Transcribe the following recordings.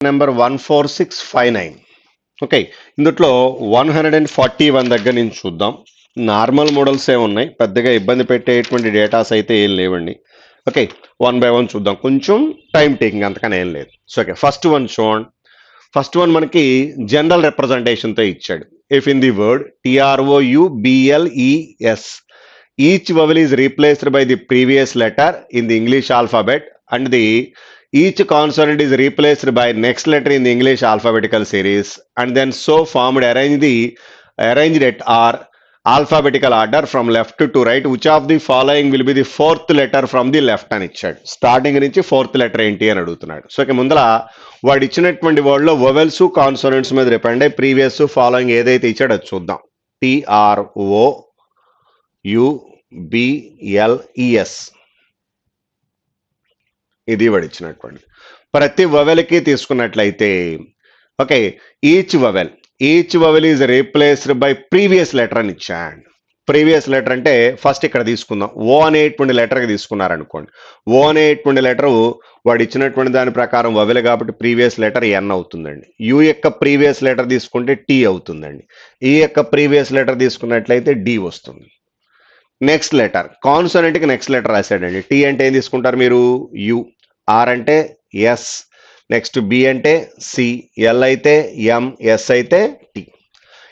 Number 14659. Okay, ఇందులో 141 దగ్గర నుంచి చూద్దాం. నార్మల్ మోడల్స్ ఏ ఉన్నాయి, పెద్దగా ఇబ్బంది పెట్టేటువంటి డేటాస్ అయితే ఏం లేవండి. ఓకే, 1 by 1 చూద్దాం. కొంచెం టైం టేకింగ్, అంతకన్నా ఏం లేదు. సో ఓకే, ఫస్ట్ వన్ చూడండి. ఫస్ట్ వన్ మనకి జనరల్ రిప్రజెంటేషన్తో ఇచ్చాడు. If in the word TROUBLES each vowel is replaced by the previous letter in the English alphabet and the each consonant is replaced by next letter in the English alphabetical series and then so formed arranged at or alphabetical order from left to right, which of the following will be the fourth letter from the left అని ఇచ్చాడు. Starting నుంచి fourth letter ఏంటి అని అడుగుతున్నాడు. So ఇక ముందర వాడు ఇచ్చినటువంటి వర్డ్లో వొవెల్స్ కాన్సోనెంట్స్ మీద డిపెండ్ అయ్యి ప్రీవియస్ ఫాలోయింగ్ ఏదైతే ఇచ్చాడో అది చూద్దాం. TROUBLES ఇది వాడు ఇచ్చినటువంటి ప్రతి వవెల్కి తీసుకున్నట్లయితే okay, each vowel is replaced by previous letter అని ఇచ్చాడు. ప్రీవియస్ లెటర్ అంటే ఫస్ట్ ఇక్కడ తీసుకుందాం. ఓ అనేటువంటి లెటర్కి తీసుకున్నారనుకోండి. ఓ అనేటువంటి లెటరు వాడు ఇచ్చినటువంటి దాని ప్రకారం వవెల్ కాబట్టి ప్రీవియస్ లెటర్ ఎన్ అవుతుందండి. యు యొక్క ప్రీవియస్ లెటర్ తీసుకుంటే టీ అవుతుందండి. ఈ యొక్క ప్రీవియస్ లెటర్ తీసుకున్నట్లయితే డి వస్తుంది. నెక్స్ట్ లెటర్ కాన్సోనెంట్కి నెక్స్ట్ లెటర్ రాశాడండి. టీ అంటే ఏం తీసుకుంటారు మీరు? యు. ఆర్ అంటే ఎస్, నెక్స్ట్ బి అంటే సి, ఎల్ అయితే ఎం, ఎస్ అయితే టి.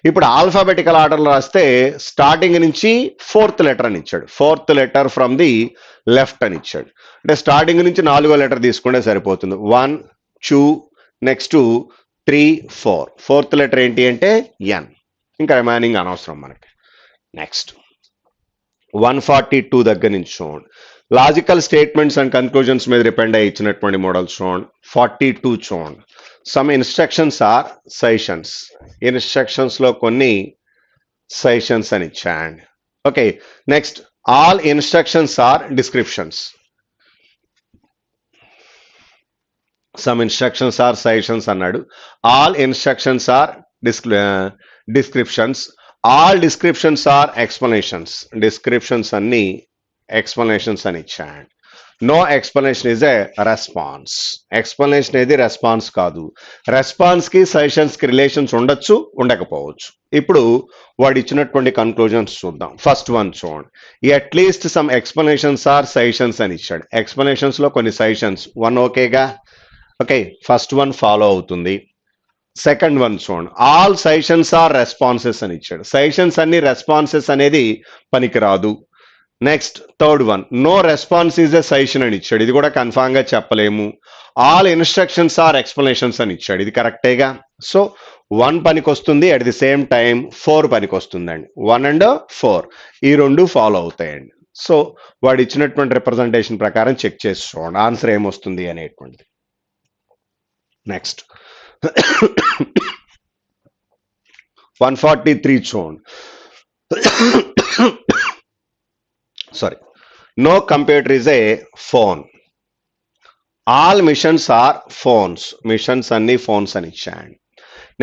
ఇప్పుడు ఆల్ఫాబెటికల్ ఆర్డర్లో రాస్తే స్టార్టింగ్ నుంచి ఫోర్త్ లెటర్ అని ఇచ్చాడు. Fourth letter from the left అని ఇచ్చాడు. అంటే స్టార్టింగ్ నుంచి 4వ లెటర్ తీసుకుంటే సరిపోతుంది. 1 2 నెక్స్ట్ 3 4. ఫోర్త్ లెటర్ ఏంటి అంటే ఎన్. ఇంకా రిమైనింగ్ అనవసరం మనకి. నెక్స్ట్ 142 దగ్గర నుంచి చూడండి. లాజికల్ స్టేట్మెంట్స్ అండ్ కన్క్లూజన్స్ మీద డిపెండ్ అయ్యి ఇచ్చినటువంటి మోడల్స్ చూడండి. 42 చూడండి. Some instructions or suggestions. Instructions లో కొన్ని సజెషన్స్ అని ఇచ్చాయండి. Okay, next all instructions or descriptions. Some instructions or suggestions అన్నాడు. All instructions or descriptions. All descriptions or explanations. Descriptions అన్ని ఎక్స్ప్లెనేషన్స్ అని ఇచ్చాడు. No explanation is a response. Explanation ఏది response కాదు. రెస్పాన్స్ కి సజెషన్స్ కి రిలేషన్స్ ఉండొచ్చు, ఉండకపోవచ్చు. ఇప్పుడు వాడు ఇచ్చినటువంటి కన్క్లూజన్స్ చూద్దాం. ఫస్ట్ వన్ చూడండి. At least some explanations or suggestions అని ఇచ్చాడు. ఎక్స్ప్లెనేషన్స్ లో కొన్ని సజెషన్స్. 1 ఓకేగా. ఓకే, ఫస్ట్ వన్ ఫాలో అవుతుంది. సెకండ్ వన్ చూడండి. ఆల్ సజెషన్స్ ఆర్ రెస్పాన్సెస్ అని ఇచ్చాడు. సజెషన్స్ అన్ని రెస్పాన్సెస్ అనేది పనికిరాదు. Next third one, no response is a suggestion అని ఇచ్చాడు. ఇది కూడా కన్ఫామ్ గా చెప్పలేము. ఆల్ ఇన్స్ట్రక్షన్స్ ఆర్ ఎక్స్ప్లెనేషన్స్ అని ఇచ్చాడు. ఇది కరెక్టేగా. సో 1 పనికి వస్తుంది, అట్ ది సేమ్ టైం 4 పనికి వస్తుందండి. 1 and 4 ఈ రెండు ఫాలో అవుతాయండి. సో వాడు ఇచ్చినటువంటి రిప్రజెంటేషన్ ప్రకారం చెక్ చేసి చూడండి ఆన్సర్ ఏమొస్తుంది అనేటువంటిది. నెక్స్ట్ 143 చూడండి. Sorry, no computer is a phone. All machines are phones. Machines అన్ని ఫోన్స్ అని ఇచ్చాయండి.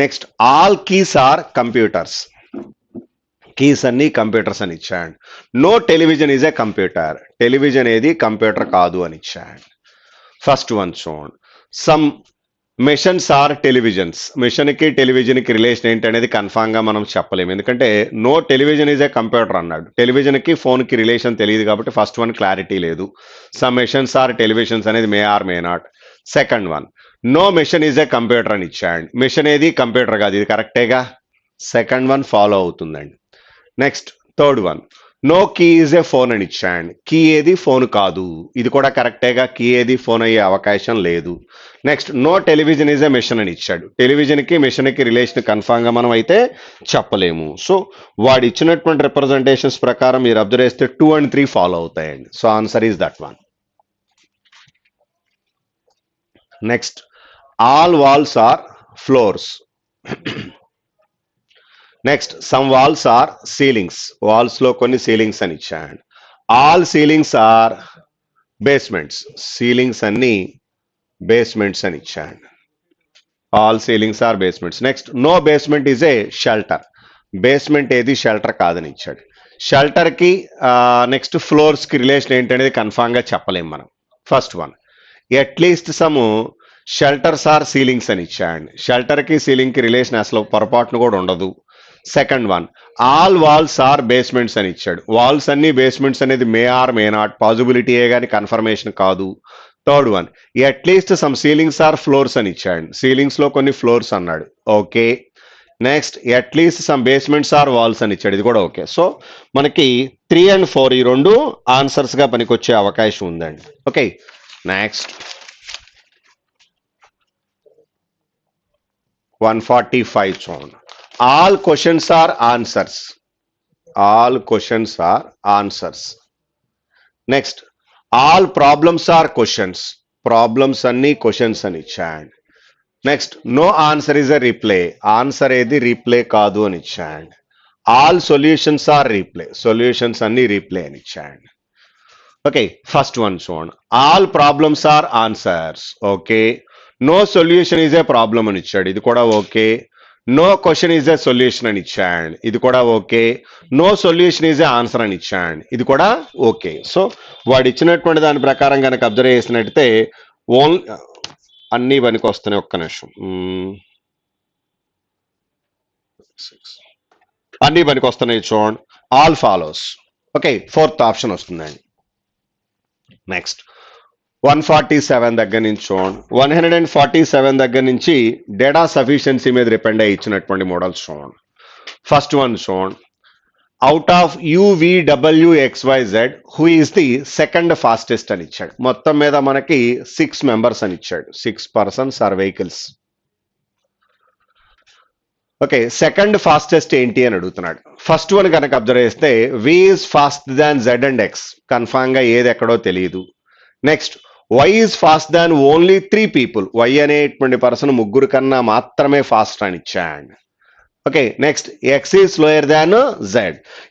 Next all keys are computers. Keys అన్ని కంప్యూటర్స్ అని ఇచ్చాయండి. No television is a computer. Television ఏది కంప్యూటర్ కాదు అని ఇచ్చాయండి. ఫస్ట్ వన్ చూడండి. Some machines are televisions. మిషన్కి టెలివిజన్కి రిలేషన్ ఏంటి అనేది కన్ఫామ్గా మనం చెప్పలేము, ఎందుకంటే no television is a computer అన్నాడు. టెలివిజన్కి ఫోన్కి రిలేషన్ తెలియదు కాబట్టి ఫస్ట్ వన్ క్లారిటీ లేదు. సమ్ మిషన్స్ ఆర్ టెలివిజన్స్ అనేది may or may not. Second one, no machine is a computer అని ఇచ్చాడు. మిషన్ ఏది కంప్యూటర్ కాదు. ఇది కరెక్టేగా. సెకండ్ వన్ ఫాలో అవుతుందండి. Next third one, no key is a phone అని ఇచ్చాడు. కీ ఏది ఫోన్ కాదు. ఇది కూడా కరెక్టేగా. కీ ఏది ఫోన్ అయ్యే అవకాశం లేదు. Next no television is a machine అని ఇచ్చాడు. టెలివిజన్కి మిషన్కి రిలేషన్ కన్ఫామ్గా మనం అయితే చెప్పలేము. సో వాడు ఇచ్చినటువంటి రిప్రజెంటేషన్స్ ప్రకారం మీరు అబ్జర్వ్ చేస్తే 2 and 3 ఫాలో అవుతాయండి. So answer is that one. Next all walls are floors. Next some walls are ceilings. Walls లో కొన్ని సీలింగ్స్ అని ఇచ్చాడు. All ceilings are basements. Ceilings అన్ని బేస్మెంట్స్ అని ఇచ్చాడు. All ceilings are basements. Next no basement is a shelter. Basement ఏది shelter కాదని ఇచ్చాడు. షెల్టర్ కి నెక్స్ట్ ఫ్లోర్స్ కి రిలేషన్ ఏంటనేది కన్ఫామ్ గా చెప్పలేము మనం. First one, at least some shelters are ceilings అని ఇచ్చాడు. షెల్టర్కి సీలింగ్కి రిలేషన్ అసలు పొరపాటును కూడా ఉండదు. Second one, all walls are basements అని ఇచ్చాడు. వాల్స్ అన్ని బేస్మెంట్స్ అనేది మే ఆర్ మే నాట్, పాజిబిలిటీయే కానీ కన్ఫర్మేషన్ కాదు. Third one, at least some ceilings are floors అని ఇచ్చాడు. సీలింగ్స్ లో కొన్ని ఫ్లోర్స్ అన్నాడు. Okay. Next at least some basements are walls అని ఇచ్చాడు. ఇది కూడా ఓకే. సో మనకి 3 and 4 ఈ రెండు ఆన్సర్స్ గా పనికొచ్చే అవకాశం ఉందండి. ఓకే. నెక్స్ట్ 145 చూడండి. All questions are answers. All questions are answers. Next all problems are questions. Problems అన్ని క్వశ్చన్స్ అని ఇచ్చాడు. Next no answer is a replay. Answer ఏది రీప్లే కాదు అని ఇచ్చాడు. All solutions are replay. Solutions అన్ని రీప్లే అని ఇచ్చాడు. ఓకే. ఫస్ట్ వన్ చూడండి. All problems are answers. Okay. No solution is a problem అని ఇచ్చాడు. ఇది కూడా okay. No question is a solution అని ఇచ్చాడు. ఇది కూడా okay. No solution is a answer అని ఇచ్చాడు. ఇది కూడా ఓకే. సో వాడు ఇచ్చినటువంటి దాని ప్రకారం కనుక అబ్జర్వ్ చేసినట్టయితే ఓన్లీ అన్ని పనికి వస్తున్నాయి. ఒక్క నిమిషం. అన్ని పనికి వస్తున్నాయి చూడండి. All follows. Okay. Fourth option వస్తుందండి. నెక్స్ట్ 147 దగ్గర నుంచి చూడండి. 147 దగ్గర నుంచి డేటా సఫిషియన్సీ మీద డిపెండ్ అయ్యి ఇచ్చినటువంటి మోడల్స్ చూడండి. ఫస్ట్ వన్ చూడండి. Out of UVWXYZ who is the second fastest అని ఇచ్చాడు. మొత్తం మీద మనకి 6 మెంబర్స్ అని ఇచ్చాడు. 6 persons are vehicles. Okay. Second fastest ఏంటి అని అడుగుతున్నాడు. ఫస్ట్ వన్ కనుక అబ్జర్వ్ చేస్తే V is fast than Z and X. కన్ఫామ్ గా ఏది ఎక్కడో తెలియదు. నెక్స్ట్ Y is fast than only 3 people. Y అనేటువంటి పర్సన్ ముగ్గురు కన్నా మాత్రమే ఫాస్ట్ అని ఇచ్చాడు. Okay. Next X is slower than Z.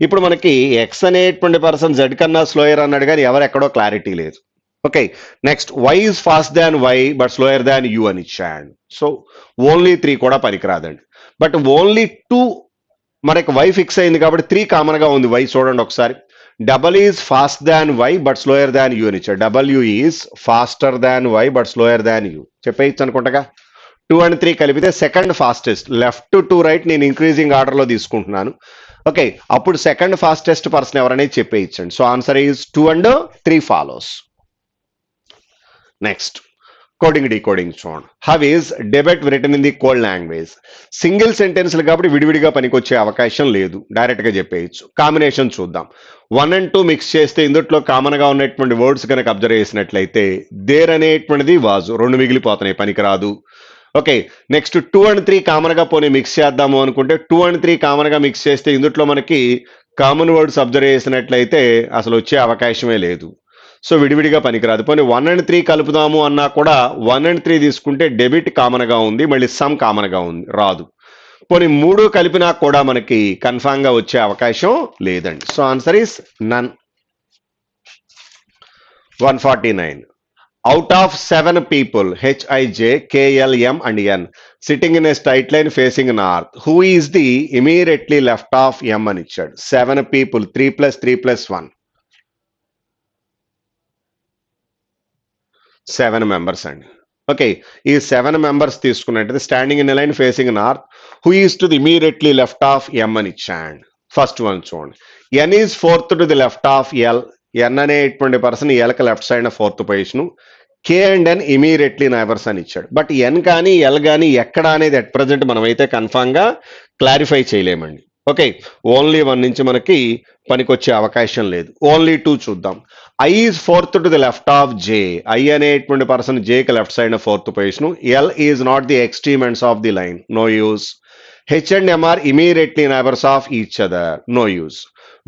ఇప్పుడు మనకి X అనేటువంటి పర్సన్ Z కన్నా స్లోయర్ అన్నాడు కానీ ఎవరెక్కడో క్లారిటీ లేదు. Okay. Next Y is fast than Y but slower than U అని ఇచ్చాడు. సో ఓన్లీ 3 కూడా పనికిరాదండి. బట్ ఓన్లీ 2 మనకి Y ఫిక్స్ అయింది కాబట్టి 3 కామన్ గా ఉంది. Y చూడండి ఒకసారి. Double is fast than Y but slower than U అని ఇచ్చాడు. W is faster than Y but slower than U చెప్పేయచ్చు అనుకుంటగా. 2 and 3 కలిపితే second fastest. Left to right నేను ఇంక్రీజింగ్ ఆర్డర్ లో తీసుకుంటున్నాను. ఓకే. అప్పుడు సెకండ్ ఫాస్టెస్ట్ పర్సన్ ఎవరనేది చెప్పేయచ్చండి. So answer is 2 and 3 follows. Next coding decoding చూడండి. How is debate written in the code language. Single సెంటెన్స్లు కాబట్టి విడివిడిగా పనికొచ్చే అవకాశం లేదు. డైరెక్ట్ గా చెప్పేయచ్చు. కాంబినేషన్ చూద్దాం. 1 and 2 మిక్స్ చేస్తే ఇందుట్లో కామన్ గా ఉన్నటువంటి వర్డ్స్ కనుక అబ్జర్వ్ చేసినట్లయితే దేర్ అనేటువంటిది వాజు. 2 మిగిలిపోతున్నాయి. పనికిరాదు. ఓకే. నెక్స్ట్ 2 and 3 కామన్ గా పోనీ మిక్స్ చేద్దాము అనుకుంటే 2 and 3 కామన్ గా మిక్స్ చేస్తే ఇందుట్లో మనకి కామన్ వర్డ్స్ అబ్జర్వ్ చేసినట్లయితే అసలు వచ్చే అవకాశమే లేదు. సో విడివిడిగా పనికిరాదు. పోనీ 1 and 3 కలుపుదాము అన్నా కూడా 1 and 3 తీసుకుంటే డెబిట్ కామన్ గా ఉంది, మళ్ళీ సమ్ కామన్ గా ఉంది, రాదు. పోనీ 3 కలిపినా కూడా మనకి కన్ఫామ్ గా వచ్చే అవకాశం లేదండి. So answer is none. 149. Out of 7 people, HIJ, KLM and N, sitting in a straight line facing north, who is the immediately left of M అని ఇచ్చాడు. 7 people, 3 + 3 + 1. 7 members అండి. ఓకే. ఈ 7 members తీసుకున్నట్టు standing in line facing north, who is to the immediately left of M అని ఇచ్చాడు. First one చూడండి. N is fourth to the left of L. N అనేటువంటి person Lకి లెఫ్ట్ సైడ్ 4th పొజిషన్. K and N immediately neighbours అని ఇచ్చాడు. But N కానీ L కానీ ఎక్కడ అనేది అట్ ప్రజెంట్ మనమైతే కన్ఫామ్ గా క్లారిఫై చేయలేమండి. ఓకే. ఓన్లీ 1 నుంచి మనకి పనికొచ్చే అవకాశం లేదు. ఓన్లీ 2 చూద్దాం. I is fourth to the left of J. I అనేటువంటి పర్సన్ Jకి లెఫ్ట్ సైడ్ 4th పొజిషన్. L is not the extreme ends of the line. No use. H and M are immediately neighbours of each other. No use.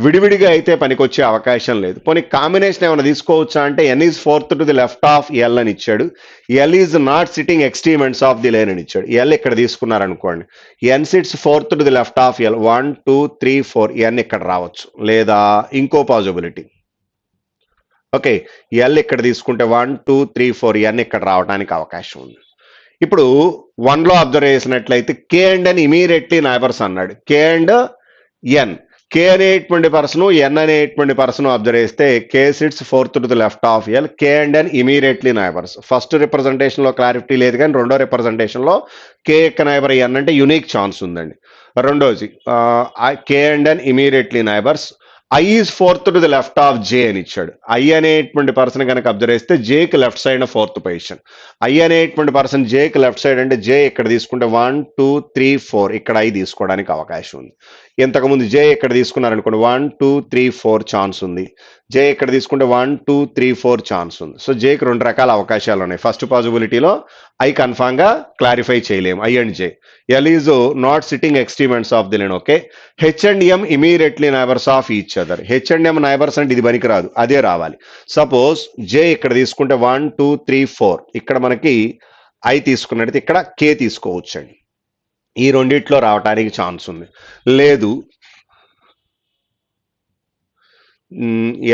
విడివిడిగా అయితే పనికొచ్చే అవకాశం లేదు. పోనీ combination ఏమైనా తీసుకోవచ్చా అంటే N is fourth to the left of L అని ఇచ్చాడు. L is not sitting extreme ends of the line అని ఇచ్చాడు. L ఇక్కడ తీసుకున్నారనుకోండి. N sits fourth to the left of L. 1 2 3 4 N ఇక్కడ రావచ్చు. లేదా ఇంకో పాజిబిలిటీ. ఓకే. L ఇక్కడ తీసుకుంటే 1 2 3 4 N ఇక్కడ రావడానికి అవకాశం ఉంది. ఇప్పుడు 1లో అబ్జర్వ్ చేసినట్లయితే K and N immediately neighbours అన్నాడు. K and N కే అనేటువంటి పర్సన్ ఎన్ అనేటువంటి పర్సన్ అబ్జర్వ్ చేస్తే K sits fourth to the left of L, K and N immediately neighbours. First representation లో క్లారిటీ లేదు కానీ రెండో రిప్రజెంటేషన్ లో కే యొక్క నైబర్ ఎన్ అంటే యునిక్ ఛాన్స్ ఉందండి. రెండోది K and N immediately neighbours. I is fourth to the left of J అని ఇచ్చాడు. ఐ అనేటువంటి పర్సన్ కనుక అబ్జర్వ్ చేస్తే జేకి left side fourth position. I అనేటువంటి పర్సన్ జేకి లెఫ్ట్ సైడ్ అంటే జే ఇక్కడ తీసుకుంటే 1 2 3 4 ఇక్కడ ఐ తీసుకోవడానికి అవకాశం ఉంది. ఇంతకుముందు జే ఇక్కడ తీసుకున్నారనుకోండి 1 2 3 4 ఛాన్స్ ఉంది. జే ఇక్కడ తీసుకుంటే 1 2 3 4 ఛాన్స్ ఉంది. సో జేకి రెండు రకాల అవకాశాలు ఉన్నాయి. ఫస్ట్ పాసిబిలిటీలో ఐ కన్ఫామ్ గా క్లారిఫై చేయలేము, I and J. L is not sitting ఎక్స్ట్రీమెంట్స్ of the line. Okay, H and M immediately neighbours of each other. H and M neighbours అంటే ఇది పనికి రాదు, అదే రావాలి. సపోజ్ జే ఇక్కడ తీసుకుంటే 1 2 3 4 ఇక్కడ మనకి ఐ తీసుకున్నట్టు ఇక్కడ కే తీసుకోవచ్చండి. ఈ రెండిట్లో రావటానికి ఛాన్స్ ఉంది. లేదు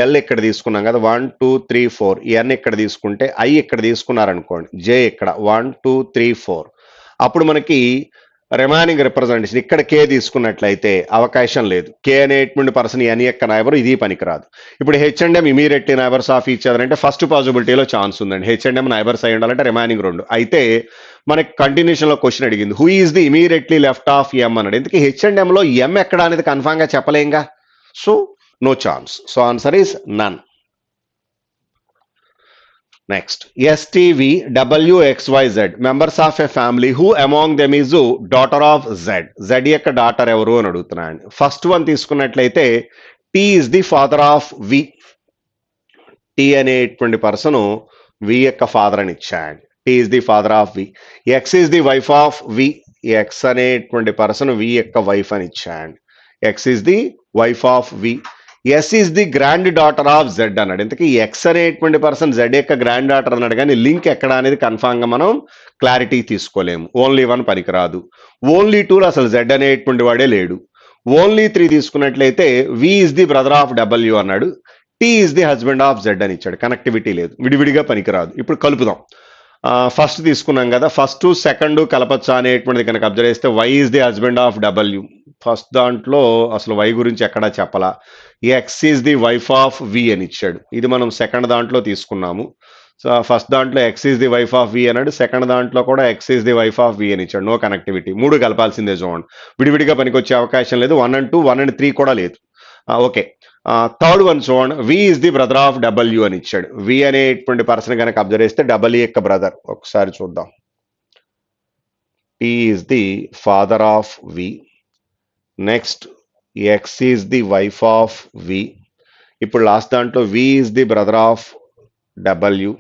ఎల్ ఇక్కడ తీసుకున్నాం కదా 1 2 3 4, ఎన్ ఇక్కడ తీసుకుంటే ఐ ఇక్కడ తీసుకున్నారనుకోండి, జే ఇక్కడ 1 2 3 4, అప్పుడు మనకి రిమైనింగ్ రిప్రజెంటేషన్ ఇక్కడ కే తీసుకున్నట్లయితే అవకాశం లేదు. కే అనేటువంటి పర్సన్ ఎన్ యొక్క నైబర్, ఇది పనికిరాదు. ఇప్పుడు H and M immediately neighbours of each other అంటే ఫస్ట్ పాసిబిలిటీలో ఛాన్స్ ఉందండి. హెచ్ అండ్ ఎం నైబర్స్ అయి ఉండాలంటే రిమైనింగ్ రెండు. అయితే మనకి కంటిన్యూషన్ లో క్వశ్చన్ అడిగింది who is the immediately left of M అన్నాడు. ఎందుకు హెచ్ అండ్ ఎం లో ఎం ఎక్కడ అనేది కన్ఫామ్ గా చెప్పలేంగా. So no chance. So answer is none. Next, STV WXYZ members of a family, who among them is daughter of Z. Z యొక్క daughter ఎవరు అని అడుగుతున్నాను. ఫస్ట్ వన్ తీసుకున్నట్లయితే T is the father of V. T అనేటువంటి person V యొక్క father అని ఇచ్చాడు. T is the father of V. X is the wife of V. X అనేటువంటి పర్సన్ V యొక్క వైఫ్ అని ఇచ్చాడు. X is the wife of V. S is the granddaughter of Z అన్నాడు. ఇంతకీ X అనేటువంటి person Z యొక్క granddaughter అన్నాడు, కానీ లింక్ ఎక్కడ అనేది కన్ఫామ్ గా మనం క్లారిటీ తీసుకోలేము. ఓన్లీ 1 పనికిరాదు. ఓన్లీ 2 అసలు జెడ్ అనేటువంటి వాడే లేడు. ఓన్లీ 3 తీసుకున్నట్లయితే V is the brother of W అన్నాడు, T is the husband of Z అని ఇచ్చాడు. కనెక్టివిటీ లేదు, విడివిడిగా పనికిరాదు. ఇప్పుడు కలుపుదాం. ఫస్ట్ తీసుకున్నాం కదా, ఫస్ట్ సెకండ్ కలపచ్చా అనేటువంటిది కనుక అబ్జర్వ్ చేస్తే Y is the husband of W. First దాంట్లో అసలు వై గురించి ఎక్కడా చెప్పలా. X is the wife of V అని ఇచ్చాడు. ఇది మనం సెకండ్ దాంట్లో తీసుకున్నాము. సో ఫస్ట్ దాంట్లో X is the wife of V అన్నాడు, సెకండ్ దాంట్లో కూడా X is the wife of V అని ఇచ్చాడు. No connectivity. 3 కలపాల్సిందే చూడండి, విడివిడిగా పనికొచ్చే అవకాశం లేదు. 1 and 2, 1 and 3 కూడా లేదు. ఓకే, థర్డ్ వన్ చూడండి, V is the brother of W అని ఇచ్చాడు. వి అనేటువంటి పర్సన్ కనుక అబ్జర్వ్ చేస్తే డబ్ల్యూ యొక్క బ్రదర్. ఒకసారి చూద్దాం. T is the father of V. Next X is the wife of V. ఇప్పుడు లాస్ట్ దాంట్లో V is the brother of W,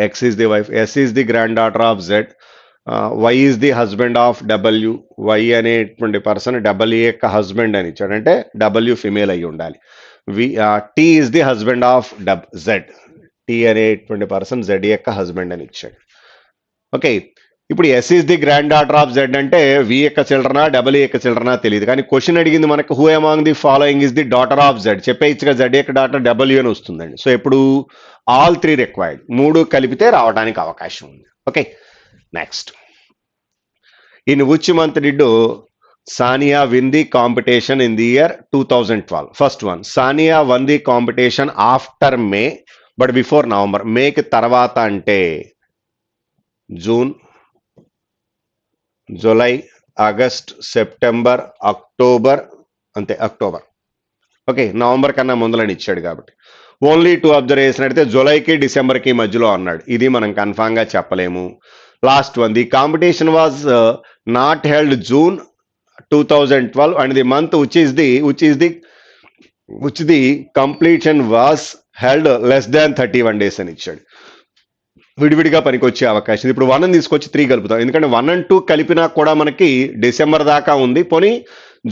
X is the wife, S is the granddaughter of Z, Y is the husband of W. Y అనేటువంటి person W యొక్క husband అని ఇచ్చాడు, అంటే W female అయి ఉండాలి. T is the husband of Z. T అనేటువంటి person Z యొక్క husband అని ఇచ్చాడు. ఓకే, ఇప్పుడు S is the granddaughter of Z అంటే వి యొక్క చిల్డ్రనా డబ్ల్యూ యొక్క చిల్డ్రనా తెలియదు, కానీ క్వశ్చన్ అడిగింది మనకు who among the following is the daughter of Z. చెప్పేయచ్చుగా జెడ్ యొక్క డాటర్ డబ్ల్యూ అని వస్తుందండి. సో ఇప్పుడు ఆల్ 3 రిక్వైర్డ్, 3 కలిపితే రావడానికి అవకాశం ఉంది. Okay, next, in which month did Sania win the competition in the year 2012? First one, Sania won the competition after May but before November. మేకి తర్వాత అంటే June, July, August, September, October, అంతే అక్టోబర్. ఓకే, నవంబర్ కన్నా ముందులని ఇచ్చాడు కాబట్టి ఓన్లీ 2 అబ్జర్వ్ చేసినట్టయితే జూలైకి డిసెంబర్కి మధ్యలో అన్నాడు. ఇది మనం కన్ఫామ్ గా చెప్పలేము. Last one, the competition was not held June 2012 and the month which the completion was held less than 31 days అని ఇచ్చాడు. విడివిడిగా పనికొచ్చే అవకాశం. ఇప్పుడు 1 తీసుకొచ్చి 3 కలుపుతాం, ఎందుకంటే 1 and 2 కలిపినా కూడా మనకి డిసెంబర్ దాకా ఉంది. పోనీ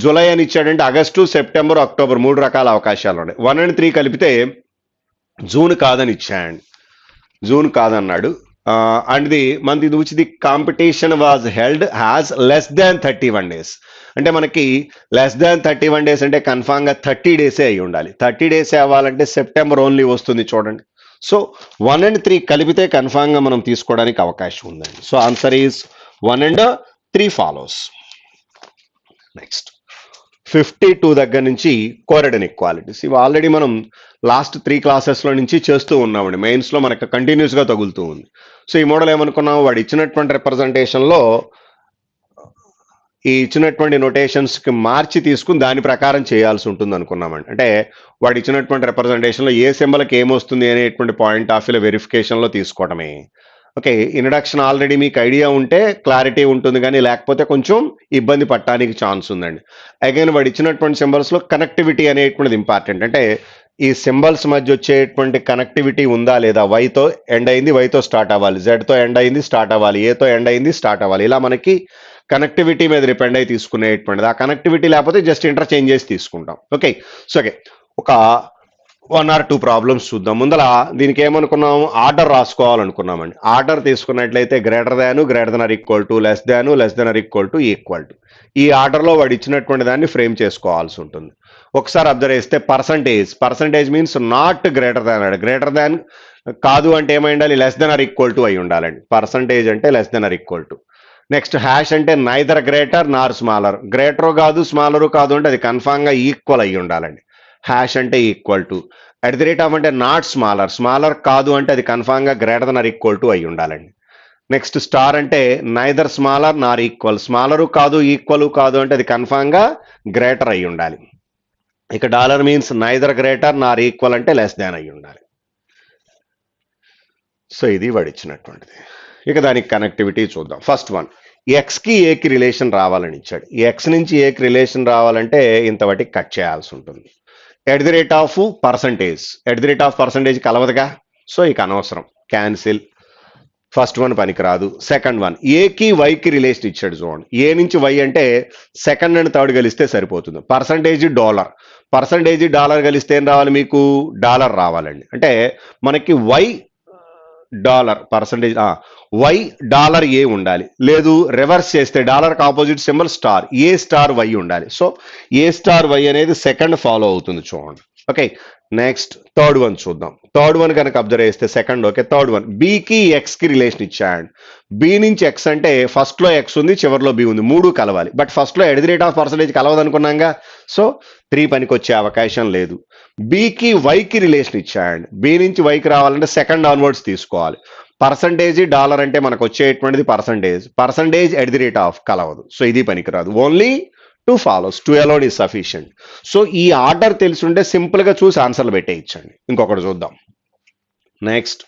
జూలై అని ఇచ్చాడంటే ఆగస్టు, సెప్టెంబర్, అక్టోబర్ 3 రకాల అవకాశాలు ఉన్నాయి. 1 and 3 కలిపితే జూన్ కాదని ఇచ్చాడు, జూన్ కాదన్నాడు. And the month which the competition was held has less than 31 days. అంటే మనకి లెస్ దాన్ 31 days అంటే కన్ఫామ్ గా 30 days అయి ఉండాలి. 30 days అవ్వాలంటే సెప్టెంబర్ ఓన్లీ వస్తుంది చూడండి. సో 1 and 3 కలిపితే కన్ఫామ్ గా మనం తీసుకోవడానికి అవకాశం ఉందండి. So answer is 1 and 3 follows. Next, 52 దగ్గర నుంచి కోరెడ్ ఇన్ఈక్వాలిటీస్. ఇవి ఆల్రెడీ మనం లాస్ట్ 3 క్లాసెస్లో నుంచి చేస్తూ ఉన్నామండి. మెయిన్స్లో మనకు కంటిన్యూస్గా తగులుతూ ఉంది. సో ఈ మోడల్ ఏమనుకున్నాం, వాడు ఇచ్చినటువంటి రిప్రజెంటేషన్లో ఈ ఇచ్చినటువంటి నోటేషన్స్కి మార్చి తీసుకుని దాని ప్రకారం చేయాల్సి ఉంటుంది అనుకున్నామండి. అంటే వాడు ఇచ్చినటువంటి రిప్రజెంటేషన్లో ఏ సింబల్కి ఏమొస్తుంది అనేటువంటి పాయింట్ ఆఫ్ వ్యూలో వెరిఫికేషన్లో తీసుకోవడమే. ఓకే, ఇంట్రడక్షన్ ఆల్రెడీ మీకు ఐడియా ఉంటే క్లారిటీ ఉంటుంది, కానీ లేకపోతే కొంచెం ఇబ్బంది పట్టడానికి ఛాన్స్ ఉందండి. అగైన్ వాడు ఇచ్చినటువంటి సింబల్స్లో కనెక్టివిటీ అనేటువంటిది ఇంపార్టెంట్. అంటే ఈ సింబల్స్ మధ్య వచ్చేటువంటి కనెక్టివిటీ ఉందా లేదా, వైతో ఎండ్ అయింది వైతో స్టార్ట్ అవ్వాలి, జెడ్తో ఎండ్ అయింది స్టార్ట్ అవ్వాలి, ఏతో ఎండ్ అయింది స్టార్ట్ అవ్వాలి. ఇలా మనకి కనెక్టివిటీ మీద డిపెండ్ అయి తీసుకునేటువంటిది. ఆ కనెక్టివిటీ లేకపోతే జస్ట్ ఇంటర్చేంజ్ చేసి తీసుకుంటాం. ఓకే, సో ఓకే, ఒక 1 or 2 ప్రాబ్లమ్స్ చూద్దాం. ముందర దీనికి ఏమనుకున్నాం, ఆర్డర్ రాసుకోవాలనుకున్నామండి. ఆర్డర్ తీసుకున్నట్లయితే greater than or equal to, less than or equal to, equal to. ఈ ఆర్డర్లో వాడు ఇచ్చినటువంటి దాన్ని ఫ్రేమ్ చేసుకోవాల్సి ఉంటుంది. ఒకసారి అబ్జర్వ్ చేస్తే percentage means not greater than కాదు అంటే ఏమై ఉండాలి, less than or equal to అయి ఉండాలండి. పర్సంటేజ్ అంటే less than or equal to. Next hash అంటే నైదర్ గ్రేటర్ నార్ స్మాలర్, గ్రేటరు కాదు స్మాలరు కాదు అంటే అది కన్ఫామ్గా ఈక్వల్ అయ్యి ఉండాలండి. హ్యాష్ అంటే ఈక్వల్ టు. @ అంటే నాట్ స్మాలర్ కాదు అంటే అది కన్ఫామ్గా greater than are equal to అయి ఉండాలండి. నెక్స్ట్ స్టార్ అంటే నైదర్ స్మాలర్ నార్ ఈక్వల్, స్మాలరు కాదు ఈక్వల్ కాదు అంటే అది కన్ఫామ్గా గ్రేటర్ అయి ఉండాలి. ఇక డాలర్ మీన్స్ నైదర్ గ్రేటర్ నార్ ఈక్వల్ అంటే లెస్ దాన్ అయి ఉండాలి. సో ఇది వాడు ఇచ్చినటువంటిది. ఇక దానికి కనెక్టివిటీ చూద్దాం. ఫస్ట్ వన్, ఎక్స్కి ఏకి రిలేషన్ రావాలని ఇచ్చాడు. ఈ ఎక్స్ నుంచి ఏకి రిలేషన్ రావాలంటే ఇంతవరకు కట్ చేయాల్సి ఉంటుంది. @పర్సంటేజ్ కలవదుగా, సో ఇక అనవసరం, క్యాన్సిల్. ఫస్ట్ వన్ పనికిరాదు. సెకండ్ వన్, ఏకి వైకి రిలేషన్ ఇచ్చాడు చూడండి. ఏ నుంచి వై అంటే సెకండ్ అండ్ థర్డ్ కలిస్తే సరిపోతుంది. పర్సంటేజ్ డాలర్ కలిస్తే ఏం రావాలి మీకు, డాలర్ రావాలండి. అంటే మనకి Y dollar percentage Y dollar A ఉండాలి, లేదు రివర్స్ చేస్తే డాలర్కి opposite symbol star, A star Y ఉండాలి. సో ఏ స్టార్ వై అనేది సెకండ్ ఫాలో అవుతుంది చూడండి. ఓకే, నెక్స్ట్ థర్డ్ వన్ చూద్దాం. థర్డ్ వన్ కనుక అబ్జర్వ్ చేస్తే సెకండ్. ఓకే, థర్డ్ వన్, బీకి ఎక్స్కి రిలేషన్ ఇచ్చాడు. బి నుంచి ఎక్స్ అంటే ఫస్ట్లో ఎక్స్ ఉంది చివరిలో బి ఉంది, మూడు కలవాలి. బట్ ఫస్ట్లో @ కలవదు అనుకున్నాగా, సో 3 పనికి వచ్చే అవకాశం లేదు. బీకి వైకి రిలేషన్ ఇచ్చాడు. బి నుంచి వైకి రావాలంటే సెకండ్ ఆన్వర్డ్స్ తీసుకోవాలి. పర్సంటేజ్ డాలర్ అంటే మనకు వచ్చేటువంటిది పర్సంటేజ్ @ కలవదు, సో ఇది పనికిరాదు. Only 2 follows, 2 alone is sufficient. So ఈ ఆర్డర్ తెలుసుంటే సింపుల్గా చూసి ఆన్సర్లు పెట్టేయించండి. ఇంకొకటి చూద్దాం. నెక్స్ట్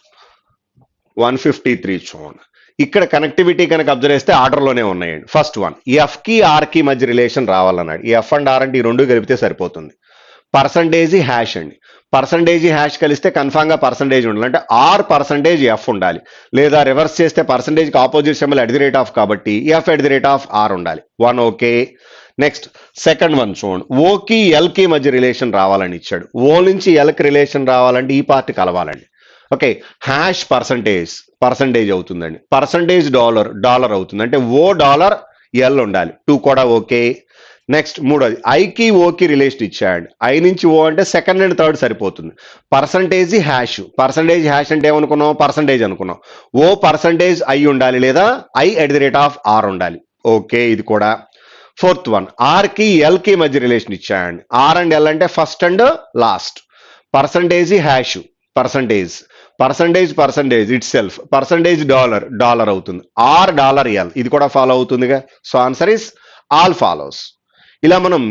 153 చూడండి. ఇక్కడ కనెక్టివిటీ కనుక అబ్జర్వ్ చేస్తే ఆర్డర్లోనే ఉన్నాయండి. ఫస్ట్ వన్, ఎఫ్కి ఆర్కి మధ్య రిలేషన్ రావాలన్నాడు. ఈ ఎఫ్ అండ్ ఆర్ అంటే ఈ రెండు కలిపితే సరిపోతుంది. పర్సంటేజ్ హ్యాష్ అండి. పర్సంటేజ్ హ్యాష్ కలిస్తే కన్ఫామ్గా పర్సంటేజ్ ఉండాలి. అంటే ఆర్ పర్సంటేజ్ ఎఫ్ ఉండాలి, లేదా రివర్స్ చేస్తే పర్సంటేజ్కి ఆపోజిట్ సింబల్ @ కాబట్టి ఎఫ్ @ ఉండాలి. 1 ఓకే. నెక్స్ట్ సెకండ్ వన్ చూడండి. ఓకి ఎల్కి మధ్య రిలేషన్ రావాలని ఇచ్చాడు. ఓ నుంచి ఎల్కి రిలేషన్ రావాలంటే ఈ పార్ట్ కలవాలండి. ఓకే, హ్యాష్ పర్సంటేజ్ అవుతుందండి. పర్సంటేజ్ డాలర్ అవుతుంది. అంటే ఓ డాలర్ ఎల్ ఉండాలి. 2 కూడా ఓకే. నెక్స్ట్ మూడోది, ఐకి ఓకి రిలేషన్ ఇచ్చాడు. ఐ నుంచి ఓ అంటే సెకండ్ అండ్ థర్డ్ సరిపోతుంది. పర్సంటేజ్ హ్యాష్ అంటే ఏమనుకున్నాం, పర్సంటేజ్ అనుకున్నాం. ఓ పర్సంటేజ్ ఐ ఉండాలి, లేదా ఐ @ ఉండాలి. ఓకే, ఇది కూడా. ఫోర్త్ వన్, ఆర్కి ఎల్కి మధ్య రిలేషన్ ఇచ్చాడు. ఆర్ అండ్ ఎల్ అంటే first and last. Percentage hash percentage itself, percentage dollar అవుతుంది. ఆర్ డాలర్ ఎల్ ఇది కూడా ఫాలో అవుతుందిగా. So answer is all follows. ఇలా మనం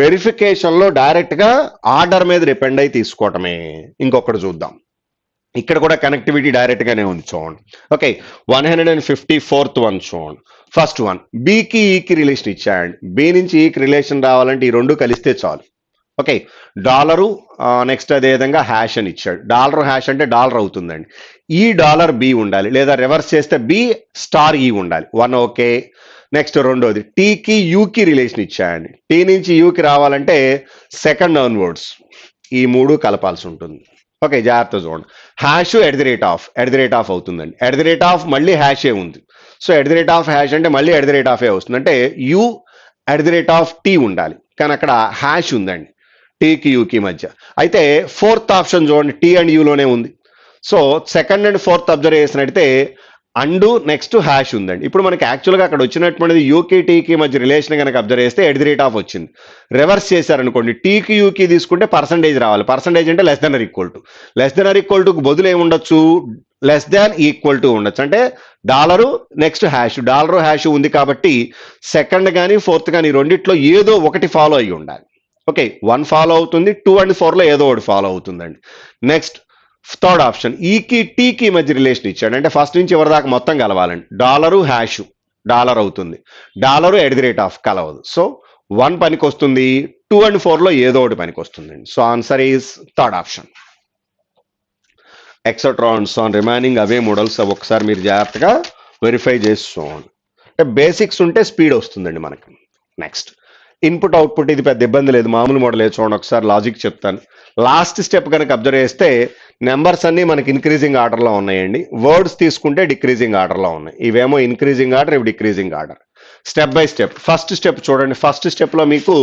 వెరిఫికేషన్లో డైరెక్ట్గా ఆర్డర్ మీద డిపెండ్ అయి తీసుకోవటమే. ఇంకొకటి చూద్దాం. ఇక్కడ కూడా కనెక్టివిటీ డైరెక్ట్గానే ఉంది చూడండి. ఓకే, 154th వన్ చూడండి. ఫస్ట్ వన్, బీకి ఈకి రిలేషన్ ఇచ్చాడు. బి నుంచి ఈకి రిలేషన్ రావాలంటే ఈ రెండు కలిస్తే చాలు. ఓకే, డాలరు నెక్స్ట్ అదేవిధంగా హ్యాష్ అని ఇచ్చాడు. డాలర్ హ్యాష్ అంటే డాలర్ అవుతుందండి. ఈ డాలర్ బి ఉండాలి, లేదా రివర్స్ చేస్తే బి స్టార్ ఈ ఉండాలి. 1 ఓకే. నెక్స్ట్ రెండోది, టీకి యూకి రిలేషన్ ఇచ్చాయండి. టీ నుంచి యూకి రావాలంటే సెకండ్ ఆన్వర్డ్స్ ఈ మూడు కలపాల్సి ఉంటుంది. ఓకే, జాగ్రత్త చూడండి. హ్యాష్ @, అవుతుందండి. @ మళ్ళీ హ్యాషే ఉంది. సో @, అంటే మళ్ళీ @ వస్తుంది. అంటే యూ @t ఉండాలి, కానీ అక్కడ హ్యాష్ ఉందండి టీకి యూకి మధ్య. అయితే ఫోర్త్ ఆప్షన్ చూడండి, టీ అండ్ యూలోనే ఉంది. So second and fourth observe చేసినట్టయితే అండ్ నెక్స్ట్ హ్యాష్ ఉందండి. ఇప్పుడు మనకి యాక్చువల్గా అక్కడ వచ్చినటువంటిది యూకి టీకి మధ్య రిలేషన్ కనుక అబ్జర్వ్ చేస్తే @ వచ్చింది. రివర్స్ చేశారనుకోండి, టీకి యూకి తీసుకుంటే పర్సంటేజ్ రావాలి. పర్సంటేజ్ అంటే less than or equal to బదులు ఏముండొచ్చు, > ఉండొచ్చు. అంటే dollar next hash, dollar hash ఉంది కాబట్టి సెకండ్ కానీ ఫోర్త్ కానీ రెండిట్లో ఏదో ఒకటి ఫాలో అయ్యి ఉండాలి. ఓకే, 1 ఫాలో అవుతుంది, 2 అండ్ 4లో ఏదో ఒకటి ఫాలో అవుతుందండి. నెక్స్ట్ థర్డ్ ఆప్షన్, ఈకి టీకి మధ్య రిలేషన్ ఇచ్చాడు. అంటే ఫస్ట్ నుంచి ఎవరి దాకా మొత్తం కలవాలండి. డాలరు హ్యాష్ డాలర్ అవుతుంది, డాలరు @ కలవదు. సో 1 పనికి వస్తుంది, 2 అండ్ 4లో ఏదో ఒకటి పనికి వస్తుందండి. So answer is third option. Etcetera and so on remaining away models ఒకసారి మీరు జాగ్రత్తగా వెరిఫై చేసి చూడండి. అంటే బేసిక్స్ ఉంటే స్పీడ్ వస్తుందండి మనకి. నెక్స్ట్ ఇన్పుట్ అవుట్పుట్, ఇది పెద్ద ఇబ్బంది లేదు, మామూలు మోడల్ చూడండి. ఒకసారి లాజిక్ చెప్తాను. లాస్ట్ స్టెప్ కనుక అబ్జర్వ్ చేస్తే నెంబర్స్ అన్ని మనకి ఇంక్రీజింగ్ ఆర్డర్లో ఉన్నాయండి. వర్డ్స్ తీసుకుంటే డిక్రీజింగ్ ఆర్డర్లో ఉన్నాయి. ఇవేమో ఇంక్రీజింగ్ ఆర్డర్, ఇవి decreasing order. Step by step. First step చూడండి. ఫస్ట్ స్టెప్లో మీకు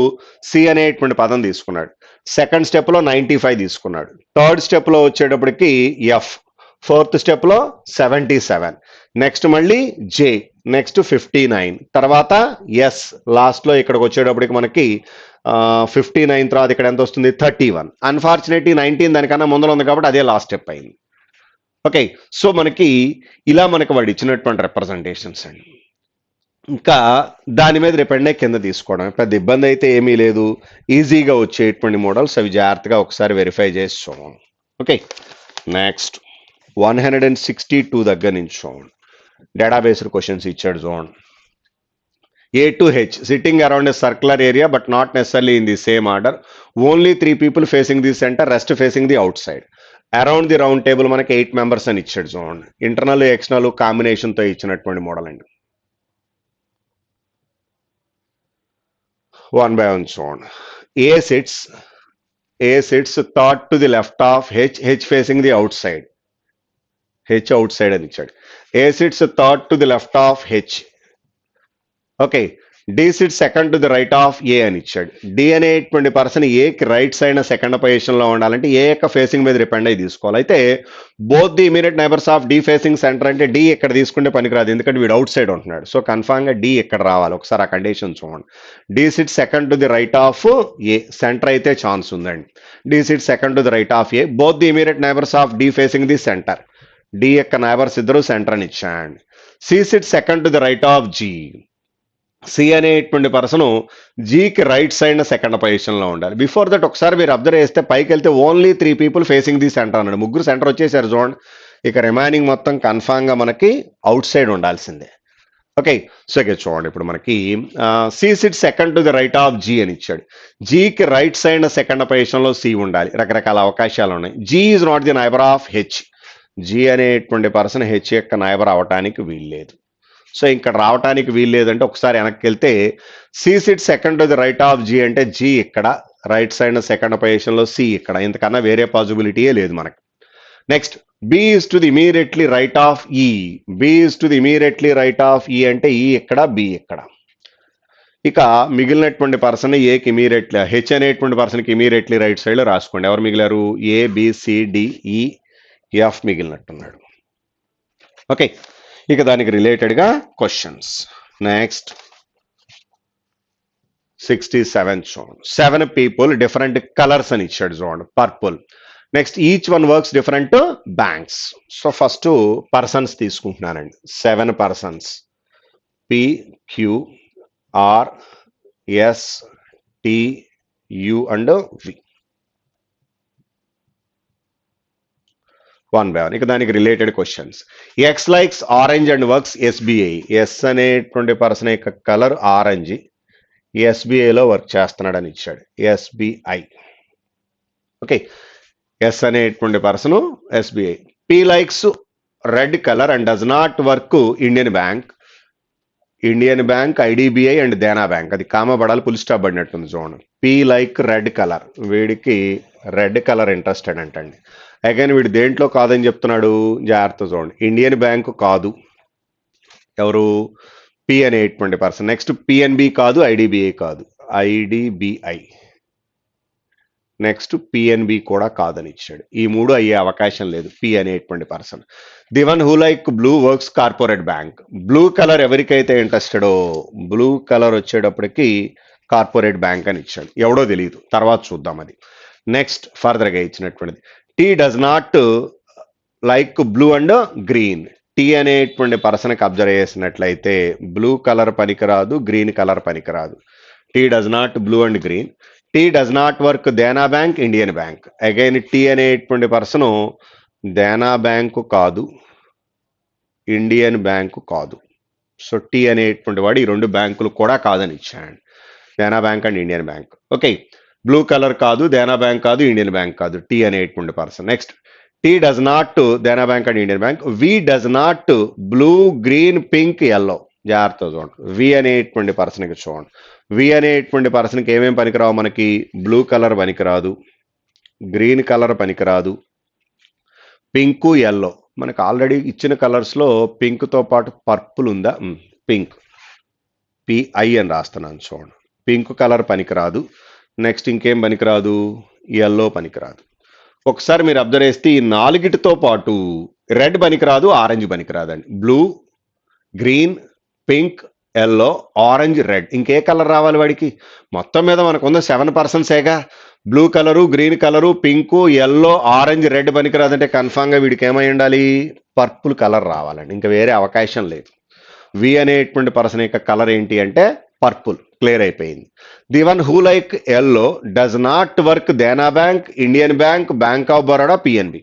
సి అనేటువంటి పదం తీసుకున్నాడు. సెకండ్ స్టెప్లో 95 తీసుకున్నాడు. థర్డ్ స్టెప్లో వచ్చేటప్పటికి ఎఫ్. ఫోర్త్ స్టెప్లో 77. నెక్స్ట్ మళ్ళీ జే, నెక్స్ట్ 59, తర్వాత ఎస్. లాస్ట్లో ఇక్కడికి వచ్చేటప్పటికి మనకి 59 తర్వాత ఇక్కడ ఎంత వస్తుంది, 31. అన్ఫార్చునేట్లీ 19 దానికన్నా ముందర ఉంది కాబట్టి అదే లాస్ట్ స్టెప్ అయింది. ఓకే, సో మనకి ఇలా మనకి వాడు ఇచ్చినటువంటి రిప్రజెంటేషన్స్ అండి. ఇంకా దాని మీద రేపండే కింద తీసుకోవడం పెద్ద ఇబ్బంది అయితే ఏమీ లేదు. ఈజీగా వచ్చేటువంటి మోడల్స్, అవి జాగ్రత్తగా ఒకసారి వెరిఫై చేసి చూడండి. ఓకే, నెక్స్ట్ 162 దగ్గర నుంచి చూడండి. డేటాబేస్డ్ క్వశ్చన్స్ ఇచ్చాడు చూడండి. A to H, sitting around a circular area but not necessarily in the same order. Only 3 people facing the center, rest facing the outside. Around the round table మనకి 8 members అని ఇచ్చాడు చూడండి. Internal external కాంబినేషన్తో ఇచ్చినటువంటి model అండి. 1 by 1 చూడండి. A sits thought to the left of H, H facing the outside. H outside అని ఇచ్చాడు. A sits thought to the left of H. Okay, D sit second to the right of A అని ఇచ్చాడు. D అనేటువంటి person ఏకి right side second పొజిషన్లో ఉండాలంటే ఏ యొక్క facing మీద డిపెండ్ అయ్యి తీసుకోవాలి. అయితే both the immediate neighbours of D facing centre అంటే డి ఇక్కడ తీసుకుంటే పనికిరాదు, ఎందుకంటే వీడు అవుట్ సైడ్ ఉంటున్నాడు. సో కన్ఫామ్గా డి ఇక్కడ రావాలి. ఒకసారి ఆ కండిషన్ చూడండి. D sit second to the right of A, centre అయితే ఛాన్స్ ఉందండి. D sit second to the right of A, both the immediate neighbours of D facing the centre. D యొక్క neighbours ఇద్దరు centre అని ఇచ్చాడు. C sit second to the right of G. C అనేటువంటి person జీకి right side second పొజిషన్లో ఉండాలి. Before that ఒకసారి మీరు అబ్జర్వ్ చేస్తే పైకి వెళ్తే only 3 people facing the centre అన్నాడు. ముగ్గురు సెంటర్ వచ్చేసారు చూడండి. ఇక రిమైనింగ్ మొత్తం కన్ఫామ్గా మనకి అవుట్ సైడ్ ఉండాల్సిందే. ఓకే, సో ఇక చూడండి. ఇప్పుడు మనకి C sit second to the right of G అని ఇచ్చాడు. జీకి రైట్ సైడ్ సెకండ్ పొజిషన్లో సి ఉండాలి. రకరకాల అవకాశాలు ఉన్నాయి. G is not the neighbour of H. G అనేటువంటి పర్సన్ హెచ్ యొక్క నైబర్ అవటానికి వీల్లేదు. సో ఇక్కడ రావటానికి వీల్లేదంటే ఒకసారి వెనక్కి వెళ్తే C sit second to the right of G అంటే జీ ఇక్కడ, రైట్ సైడ్ సెకండ్ పొజిషన్లో సి ఇక్కడ, ఇంతకన్నా వేరే పాసిబిలిటీయే లేదు మనకి. Next B is to the immediately right of E. B is to the immediately right of E అంటే ఈ ఇక్కడ, బి ఇక్కడ. ఇక మిగిలినటువంటి పర్సన్ ఏకి ఇమీడియట్లీ, హెచ్ అనేటువంటి పర్సన్కి ఇమీడియట్లీ రైట్ సైడ్లో రాసుకోండి. ఎవరు మిగిలారు, ఏ బి సి డి ఈ ఎఫ్ మిగిలినట్టున్నాడు. ఓకే, ఇక దానికి రిలేటెడ్గా క్వశ్చన్స్. నెక్స్ట్ 67 చూడండి. 7 people డిఫరెంట్ కలర్స్ అని ఇచ్చాడు చూడండి. Purple. Next each one works different banks. So first persons తీసుకుంటున్నానండి. 7 persons, P Q R S T U and V. 1 by 1. ఇక దానికి related questions. X likes orange and works SBI. S అనేటువంటి person యొక్క colour orange, ఎస్బీఐలో work చేస్తున్నాడని ఇచ్చాడు. SBI. Okay, S అనేటువంటి person SBI. P likes red colour and does not work Indian bank. Indian bank, IDBI and Dena bank. అది comma పడాలి, full stop పడినట్టుంది చూడండి. P like red colour, వీడికి red colour interested అంటండి. Again వీడు దేంట్లో కాదని చెప్తున్నాడు, జాగ్రత్త చూడండి. ఇండియన్ బ్యాంకు కాదు, ఎవరు, పి అనేటువంటి పర్సన్. నెక్స్ట్ పిఎన్బి కాదు, ఐడిబిఐ కాదు, ఐడిబిఐ. నెక్స్ట్ పిఎన్బి కూడా కాదని ఇచ్చాడు. ఈ మూడు అయ్యే అవకాశం లేదు. పి అనేటువంటి person. The one who like blue works corporate bank. Blue colour ఎవరికైతే ఇంట్రెస్టెడో బ్లూ కలర్ వచ్చేటప్పటికి కార్పొరేట్ బ్యాంక్ అని ఇచ్చాడు. ఎవడో తెలియదు, తర్వాత చూద్దాం అది. నెక్స్ట్ ఫర్దర్గా ఇచ్చినటువంటిది T does not like blue and green. T అనేటువంటి పర్సన్కి అబ్జర్వ్ చేసినట్లయితే బ్లూ కలర్ పనికిరాదు, గ్రీన్ కలర్ పనికిరాదు. T does not blue and green. T does not work Dena bank, Indian bank. Again T అనేటువంటి పర్సన్ దేనా బ్యాంకు కాదు, Indian bank కాదు. So T అనేటువంటి వాడు ఈ రెండు బ్యాంకులు కూడా కాదని ఇచ్చాడు. Dena bank and Indian bank. Okay, blue colour కాదు, దేనా బ్యాంక్ కాదు, ఇండియన్ బ్యాంక్ కాదు, టీ అనేటువంటి person. Next T does not Dena bank and Indian bank. V does not blue, green, pink, yellow. జాగ్రత్త చూడండి. వి అనేటువంటి పర్సన్కి చూడండి. వి అనేటువంటి పర్సన్కి ఏమేమి పనికిరావు మనకి? బ్లూ కలర్ పనికిరాదు, గ్రీన్ కలర్ పనికిరాదు, పింక్, ఎల్లో. మనకు ఆల్రెడీ ఇచ్చిన కలర్స్లో పింక్తో పాటు పర్పుల్ ఉందా? పింక్, పిఐ అని రాస్తున్నాను చూడండి. పింక్ కలర్ పనికిరాదు. నెక్స్ట్ ఇంకేం పనికిరాదు? ఎల్లో పనికిరాదు. ఒకసారి మీరు అబ్జర్వ్ చేస్తే ఈ నాలుగిటితో పాటు రెడ్ పనికిరాదు, ఆరెంజ్ పనికిరాదండి. Blue, green, pink, yellow, orange, red. ఇంకే కలర్ రావాలి వాడికి? మొత్తం మీద మనకు ఉన్న 7%ఏగా. Blue colour, green colour, pink, yellow, orange, red పనికిరాదంటే కన్ఫామ్గా వీడికి ఏమై ఉండాలి? పర్పుల్ కలర్ రావాలండి. ఇంకా వేరే అవకాశం లేదు. వి అనేటువంటి పర్సన్ యొక్క కలర్ ఏంటి అంటే పర్పుల్. క్లియర్ అయిపోయింది. The one who like yellow does not work Dena bank, Indian bank, bank of Baroda, PNB.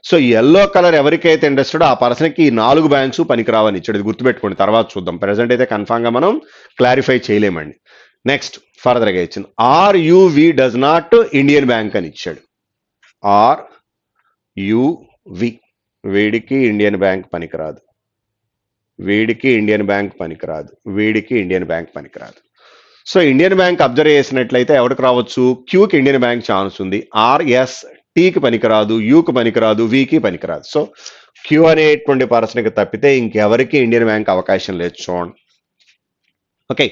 So yellow colour ఎవరికైతే ఇంట్రెస్టెడ్ ఆ పర్సన్కి ఈ 4 బ్యాంక్స్ పనికిరావని ఇచ్చాడు. ఇది గుర్తుపెట్టుకోండి, తర్వాత చూద్దాం. ప్రెసెంట్ అయితే కన్ఫామ్గా మనం క్లారిఫై చేయలేమండి. నెక్స్ట్ ఫర్దర్గా ఇచ్చింది ఆర్యువి డస్ నాట్ ఇండియన్ బ్యాంక్ అని ఇచ్చాడు. ఆర్యువి వీడికి ఇండియన్ బ్యాంక్ పనికిరాదు, వీడికి ఇండియన్ బ్యాంక్ పనికిరాదు, వీడికి ఇండియన్ బ్యాంక్ పనికిరాదు. సో ఇండియన్ బ్యాంక్ అబ్జర్వ్ చేసినట్లయితే ఎవరికి రావచ్చు? క్యూకి ఇండియన్ బ్యాంక్ ఛాన్స్ ఉంది. ఆర్ఎస్ టీకి పనికిరాదు, యూకి పనికిరాదు, వికి పనికిరాదు. సో క్యూ అనేటువంటి పర్సన్కి తప్పితే ఇంకెవరికి ఇండియన్ బ్యాంక్ అవకాశం లేదు చూడండి. ఓకే,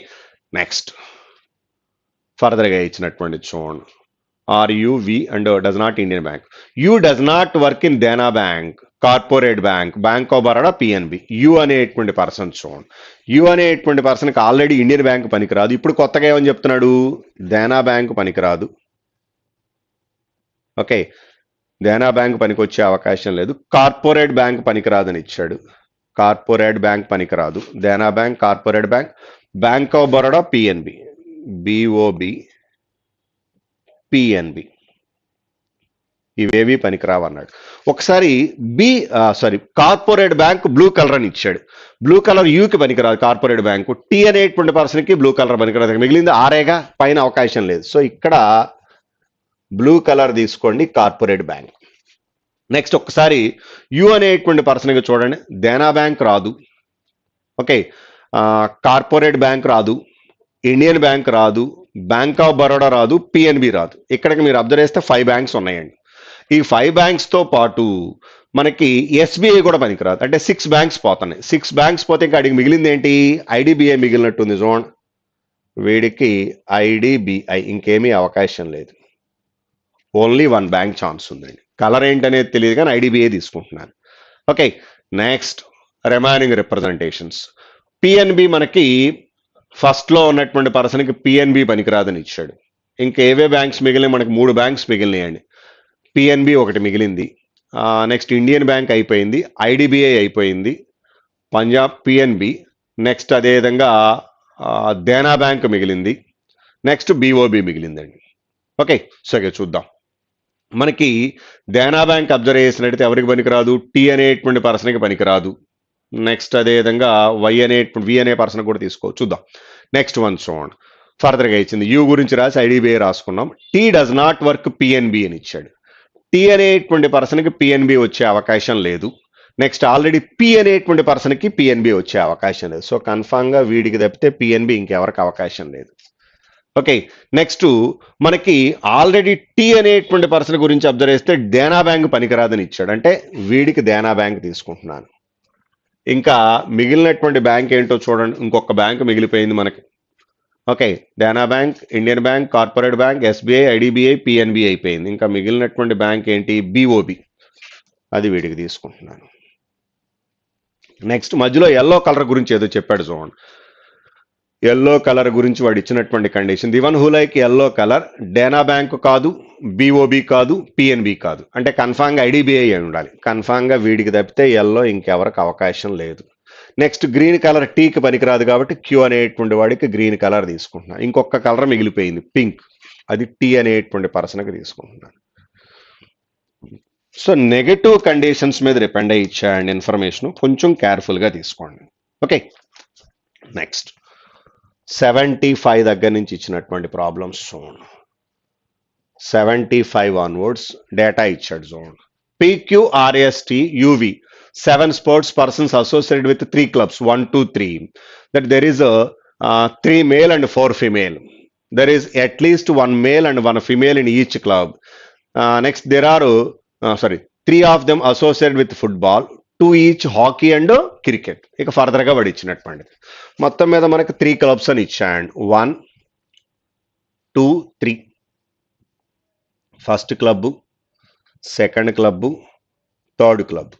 నెక్స్ట్ ఫర్దర్గా ఇచ్చినటువంటి చూడండి. R U V and does not Indian bank. U does not work in Dena bank, corporate bank, bank of Baroda, PNB. U అనేటువంటి పర్సన్ చూడండి. యూ అనేటువంటి పర్సన్కి ఆల్రెడీ ఇండియన్ బ్యాంక్ పనికిరాదు. ఇప్పుడు కొత్తగా ఏమని చెప్తున్నాడు? దేనా బ్యాంక్ పనికిరాదు. ఓకే, దేనా బ్యాంక్ పనికి వచ్చే అవకాశం లేదు. కార్పొరేట్ బ్యాంక్ పనికిరాదని ఇచ్చాడు. కార్పొరేట్ బ్యాంక్ పనికిరాదు. Dena bank, corporate bank, bank of Baroda, PNB, BOB, PNB ఇవేవి పనికిరావు అన్నాడు. ఒకసారి కార్పొరేట్ బ్యాంక్ బ్లూ కలర్ అని ఇచ్చాడు. బ్లూ కలర్ యూకి పనికిరాదు కార్పొరేట్ బ్యాంకు. టీ అనేటువంటి పర్సన్కి బ్లూ కలర్ పనికిరాదు. మిగిలింది ఆరేగా, పైన అవకాశం లేదు. సో ఇక్కడ బ్లూ కలర్ తీసుకోండి, కార్పొరేట్ బ్యాంక్. నెక్స్ట్ ఒకసారి యు అనేటువంటి పర్సన్కి చూడండి. దేనా బ్యాంక్ రాదు, ఓకే, కార్పొరేట్ బ్యాంక్ రాదు, ఇండియన్ బ్యాంక్ రాదు, బ్యాంక్ ఆఫ్ బరోడా రాదు, పిఎన్బి రాదు. ఇక్కడికి మీరు అబ్జర్వ్ చేస్తే 5 బ్యాంక్స్ ఉన్నాయండి. ఈ 5 బ్యాంక్స్తో పాటు మనకి ఎస్బీఐ కూడా పనికిరాదు. అంటే 6 బ్యాంక్స్ పోతున్నాయి. 6 బ్యాంక్స్ పోతే ఇంకా అడిగి మిగిలింది ఏంటి? ఐడిబిఐ మిగిలినట్టుంది జోన్. వీడికి ఐడిబిఐ ఇంకేమీ అవకాశం లేదు. ఓన్లీ 1 బ్యాంక్ ఛాన్స్ ఉందండి. కలర్ ఏంటనేది తెలియదు కానీ ఐడిబిఐ తీసుకుంటున్నాను. Okay, next remaining representations. PNB మనకి ఫస్ట్లో ఉన్నటువంటి పర్సన్కి పిఎన్బి పనికిరాదని ఇచ్చాడు. ఇంకా ఏవే బ్యాంక్స్ మిగిలినాయి? మనకి 3 బ్యాంక్స్ మిగిలినాయండి. పిఎన్బి ఒకటి మిగిలింది. నెక్స్ట్ ఇండియన్ బ్యాంక్ అయిపోయింది, ఐడిబిఐ అయిపోయింది, పంజాబ్ పిఎన్బి, నెక్స్ట్ అదేవిధంగా దేనా బ్యాంక్ మిగిలింది, నెక్స్ట్ బిఓబి మిగిలిందండి. ఓకే, సో ఇక చూద్దాం. మనకి దేనా బ్యాంక్ అబ్జర్వ్ చేసినట్టయితే ఎవరికి పనికిరాదు? టీ అనేటువంటి పర్సన్కి పనికిరాదు. నెక్స్ట్ అదేవిధంగా వి అనే పర్సన్ కూడా తీసుకోవచ్చు. చూద్దాం. నెక్స్ట్ వన్ చూడండి. ఫర్దర్గా ఇచ్చింది యూ గురించి రాసి ఐడిబిఐ రాసుకున్నాం. T does not work PNB అని ఇచ్చాడు. టీ అనేటువంటి పర్సన్కి పిఎన్బి వచ్చే అవకాశం లేదు. నెక్స్ట్ ఆల్రెడీ పి అనేటువంటి పర్సన్కి పిఎన్బి వచ్చే అవకాశం లేదు. సో కన్ఫామ్గా వీడికి తప్పితే పిఎన్బి ఇంకెవరికి అవకాశం లేదు. ఓకే, నెక్స్ట్ మనకి ఆల్రెడీ టీ అనేటువంటి పర్సన్ గురించి అబ్జర్వ్ చేస్తే దేనా బ్యాంక్ పనికిరాదని ఇచ్చాడు. అంటే వీడికి దేనా బ్యాంక్ తీసుకుంటున్నాను. ఇంకా మిగిలినటువంటి బ్యాంక్ ఏంటో చూడండి. ఇంకొక బ్యాంక్ మిగిలిపోయింది మనకి. Okay, Dena bank, Indian bank, corporate bank, SBI, IDBI, PNB అయిపోయింది. ఇంకా మిగిలినటువంటి బ్యాంక్ ఏంటి? బిఓబి. అది వీడికి తీసుకుంటున్నాను. నెక్స్ట్ మధ్యలో ఎల్లో కలర్ గురించి ఏదో చెప్పాడు చూడండి. ఎల్లో కలర్ గురించి వాడు ఇచ్చినటువంటి condition, the one who like yellow colour, Dena bank కాదు, బిఓబి కాదు, పిఎన్బి కాదు, అంటే కన్ఫామ్గా ఐడిబిఐ అయి ఉండాలి. కన్ఫామ్గా వీడికి తప్పితే ఎల్లో ఇంకెవరికి అవకాశం లేదు. నెక్స్ట్ గ్రీన్ కలర్ టీకి పనికిరాదు కాబట్టి క్యూ అనేటువంటి వాడికి గ్రీన్ కలర్ తీసుకుంటున్నాను. ఇంకొక కలర్ మిగిలిపోయింది పింక్, అది టీ అనేటువంటి పర్సన్కి తీసుకుంటున్నాను. సో నెగటివ్ కండిషన్స్ మీద డిపెండ్ అయ్యి ఇచ్చాయండి ఇన్ఫర్మేషన్, కొంచెం కేర్ఫుల్గా తీసుకోండి. ఓకే, నెక్స్ట్ 75 దగ్గర నుంచి ఇచ్చినటువంటి ప్రాబ్లమ్స్ చూడండి. 75 ఆన్వర్డ్స్ డేటా ఇచ్చాడు చూడండి. పిక్యూఆర్ఎస్టి UV 7 sports persons associated with 3 clubs 1 2 3, that there is a 3 male and 4 female. There is at least 1 male and 1 female in each club. Next there are 3 of them associated with football, 2 each hockey and cricket. ఇక further గా వాడు ఇచ్చినటువంటి మొత్తం మీద మనకి 3 clubs అని ఇచ్చాడు. 1 2 3, first club, second club, third club.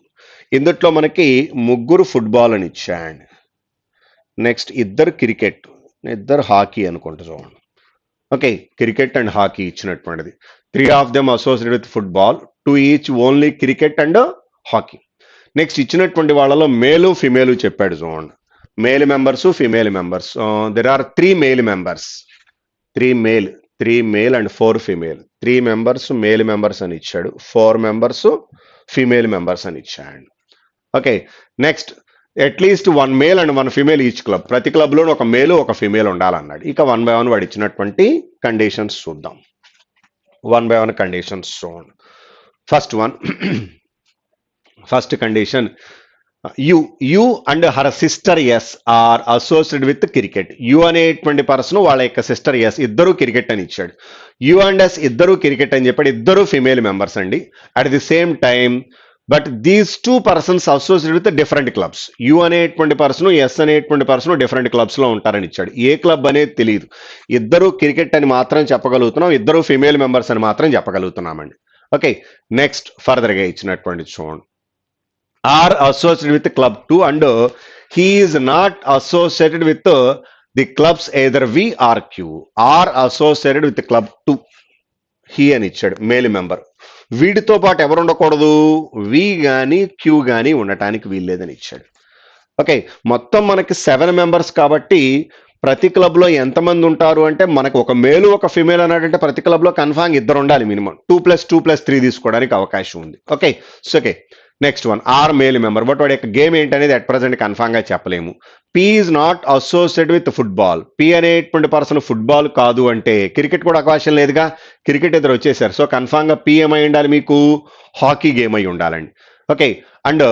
ఇందుట్లో మనకి ముగ్గురు ఫుట్బాల్ అని ఇచ్చాడు. నెక్స్ట్ ఇద్దరు క్రికెట్, ఇద్దరు హాకీ అనుకుంటా చూడండి. ఓకే, క్రికెట్ అండ్ హాకీ ఇచ్చినటువంటిది. 3 of them associated with football, 2 each only cricket and hockey. Next ఇచ్చినటువంటి వాళ్ళలో మేలు ఫిమేలు చెప్పాడు చూడండి. Male members, female members. There are 3 male members, 3 male and 4 female. 3 members male members అని ఇచ్చాడు, 4 members female members అని ఇచ్చాడు. Okay, next at least 1 male and 1 female each club, ప్రతి క్లబ్లోనూ ఒక మేలు ఒక ఫిమేల్ ఉండాలన్నాడు. ఇక 1 by 1 వాడు ఇచ్చినటువంటి కండిషన్స్ చూద్దాం. 1 by 1 కండిషన్స్ చూడండి. First one, first condition, U and her sister S are associated with cricket. U అనేటువంటి పర్సన్ వాళ్ళ యొక్క సిస్టర్ ఎస్, ఇద్దరు క్రికెట్ అని ఇచ్చాడు. యు అండ్ ఎస్ ఇద్దరు క్రికెట్ అని చెప్పాడు, ఇద్దరు ఫిమేల్ మెంబర్స్ అండి. At the same time but these 2 persons associated with different clubs. U అనేటువంటి పర్సన్, ఎస్ అనేటువంటి పర్సన్ డిఫరెంట్ క్లబ్స్ లో ఉంటారని ఇచ్చాడు. ఏ క్లబ్ అనేది తెలియదు, ఇద్దరు క్రికెట్ అని మాత్రం చెప్పగలుగుతున్నాం, ఇద్దరు ఫిమేల్ మెంబర్స్ అని మాత్రం చెప్పగలుగుతున్నామండి. ఓకే, నెక్స్ట్ ఫర్దర్ గా ఇచ్చినటువంటి చూడండి. R associated with club 2 and he is not associated with the clubs either V or Q. R associated with club 2, he అని ఇచ్చాడు, మేల్ మెంబర్. వీటితో పాటు ఎవరు ఉండకూడదు? వి కానీ క్యూ కానీ ఉండటానికి వీల్లేదని ఇచ్చాడు. ఓకే, మొత్తం మనకి 7 members కాబట్టి ప్రతి క్లబ్ లో ఎంతమంది ఉంటారు అంటే మనకు ఒక మేలు ఒక ఫిమేల్ అన్నాడంటే ప్రతి క్లబ్ లో కన్ఫామ్ ఇద్దరు ఉండాలి, మినిమం 2+2+3 తీసుకోవడానికి అవకాశం ఉంది. Okay, so okay, next one, R male member. But వాడి యొక్క గేమ్ ఏంటనేది అట్ ప్రజెంట్ కన్ఫామ్ గా చెప్పలేము. P is not associated with football. P అనేటువంటి పర్సన్ ఫుట్బాల్ కాదు అంటే క్రికెట్ కూడా అవకాశం లేదుగా, క్రికెట్ ఇద్దరు వచ్చేసారు. సో కన్ఫామ్ గా పి ఏమై ఉండాలి, మీకు హాకీ గేమ్ అయి ఉండాలండి. Okay, and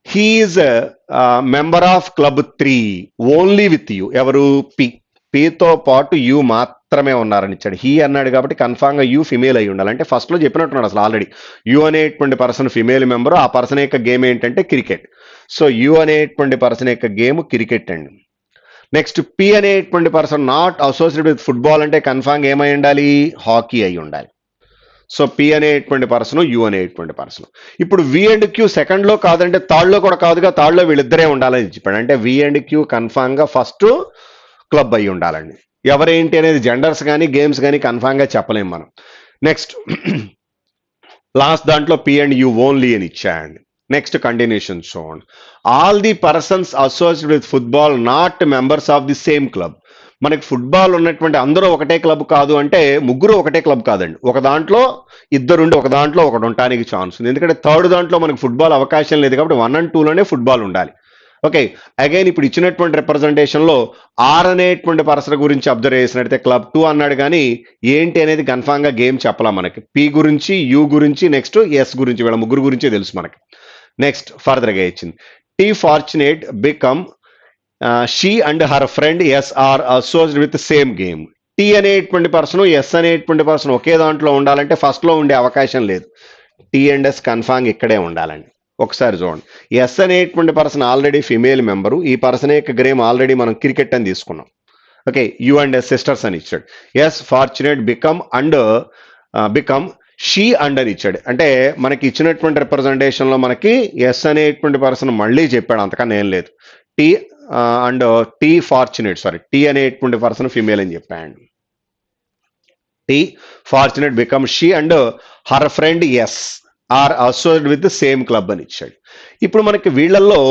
he is member of club 3 only with you. ఎవరు? పి. పితో పాటు యూ మాత్రమే ఉన్నారని ఇచ్చాడు. హీ అన్నాడు కాబట్టి కన్ఫామ్ గా యూ ఫిమేల్ అయి ఉండాలి. అంటే ఫస్ట్ లో చెప్పినట్టున్నాడు అసలు ఆల్రెడీ, యూ అనేటువంటి పర్సన్ ఫిమేల్ మెంబరు, ఆ పర్సన్ యొక్క గేమ్ ఏంటంటే క్రికెట్. సో యూ అనేటువంటి పర్సన్ యొక్క గేమ్ క్రికెట్ అండి. నెక్స్ట్ పి అనేటువంటి person not associated with football అంటే కన్ఫామ్ గా ఏమై ఉండాలి? హాకీ అయి ఉండాలి. సో పి అనేటువంటి పర్సన్, యు అనేటువంటి పర్సన్. ఇప్పుడు వి అండ్ క్యూ సెకండ్ లో కాదంటే థర్డ్ లో కూడా కాదుగా, థర్డ్ లో వీళ్ళిద్దరే ఉండాలని చెప్పాడు. అంటే వి అండ్ క్యూ కన్ఫామ్ గా ఫస్ట్ క్లబ్ అయి ఉండాలండి. ఎవరేంటి అనేది జెండర్స్ కానీ గేమ్స్ కానీ కన్ఫామ్ గా చెప్పలేం మనం. నెక్స్ట్ లాస్ట్ దాంట్లో పి అండ్ యూ ఓన్లీ అని ఇచ్చాయండి. నెక్స్ట్ కంటిన్యూషన్ చూడండి. All the persons associated with football not members of the same club. మనకి ఫుట్బాల్ ఉన్నటువంటి అందరూ ఒకటే క్లబ్ కాదు అంటే ముగ్గురు ఒకటే క్లబ్ కాదండి, ఒక దాంట్లో ఇద్దరుండి ఒక దాంట్లో ఒకటి ఉండటానికి ఛాన్స్ ఉంది. ఎందుకంటే థర్డ్ దాంట్లో మనకి ఫుట్బాల్ అవకాశం లేదు కాబట్టి 1 and 2లోనే ఫుట్బాల్ ఉండాలి. ఓకే, అగైన్ ఇప్పుడు ఇచ్చినటువంటి రిప్రజెంటేషన్ లో ఆర్ అనేటువంటి పర్సన్ గురించి అబ్జర్వ్ చేసినట్టయితే క్లబ్ 2 అన్నాడు, కానీ ఏంటి అనేది కన్ఫామ్ గా గేమ్ చెప్పలా మనకి. పి గురించి, యూ గురించి, నెక్స్ట్ ఎస్ గురించి, వీళ్ళ ముగ్గురు గురించి తెలుసు మనకి. నెక్స్ట్ ఫర్దర్ గా ఇచ్చింది, T fortunate become she and her friend S are associated with same game. T అనేటువంటి పర్సన్, ఎస్ అనేటువంటి పర్సన్ ఒకే దాంట్లో ఉండాలంటే ఫస్ట్ లో ఉండే అవకాశం లేదు. టీ అండ్ ఎస్ కన్ఫామ్ ఇక్కడే ఉండాలండి. ఒకసారి చూడండి, ఎస్ అనేటువంటి పర్సన్ ఆల్రెడీ ఫిమేల్ మెంబరు, ఈ పర్సన్ యొక్క గేమ్ ఆల్రెడీ మనం క్రికెట్ అని తీసుకున్నాం. Okay, U and S sisters అని ఇచ్చాడు. S fortunate become she and అని ఇచ్చాడు. అంటే మనకి ఇచ్చినటువంటి రిప్రజెంటేషన్ లో మనకి ఎస్ అనేటువంటి పర్సన్ మళ్ళీ చెప్పాడు, అంతకన్నా ఏం లేదు. T and T fortunate, sorry, T అనేటువంటి పర్సన్ ఫిమేల్ అని చెప్పాడు. T fortunate become she and her friend S are associated with the same club అని ఇచ్చాడు. ఇప్పుడు మనకి వీళ్ళల్లో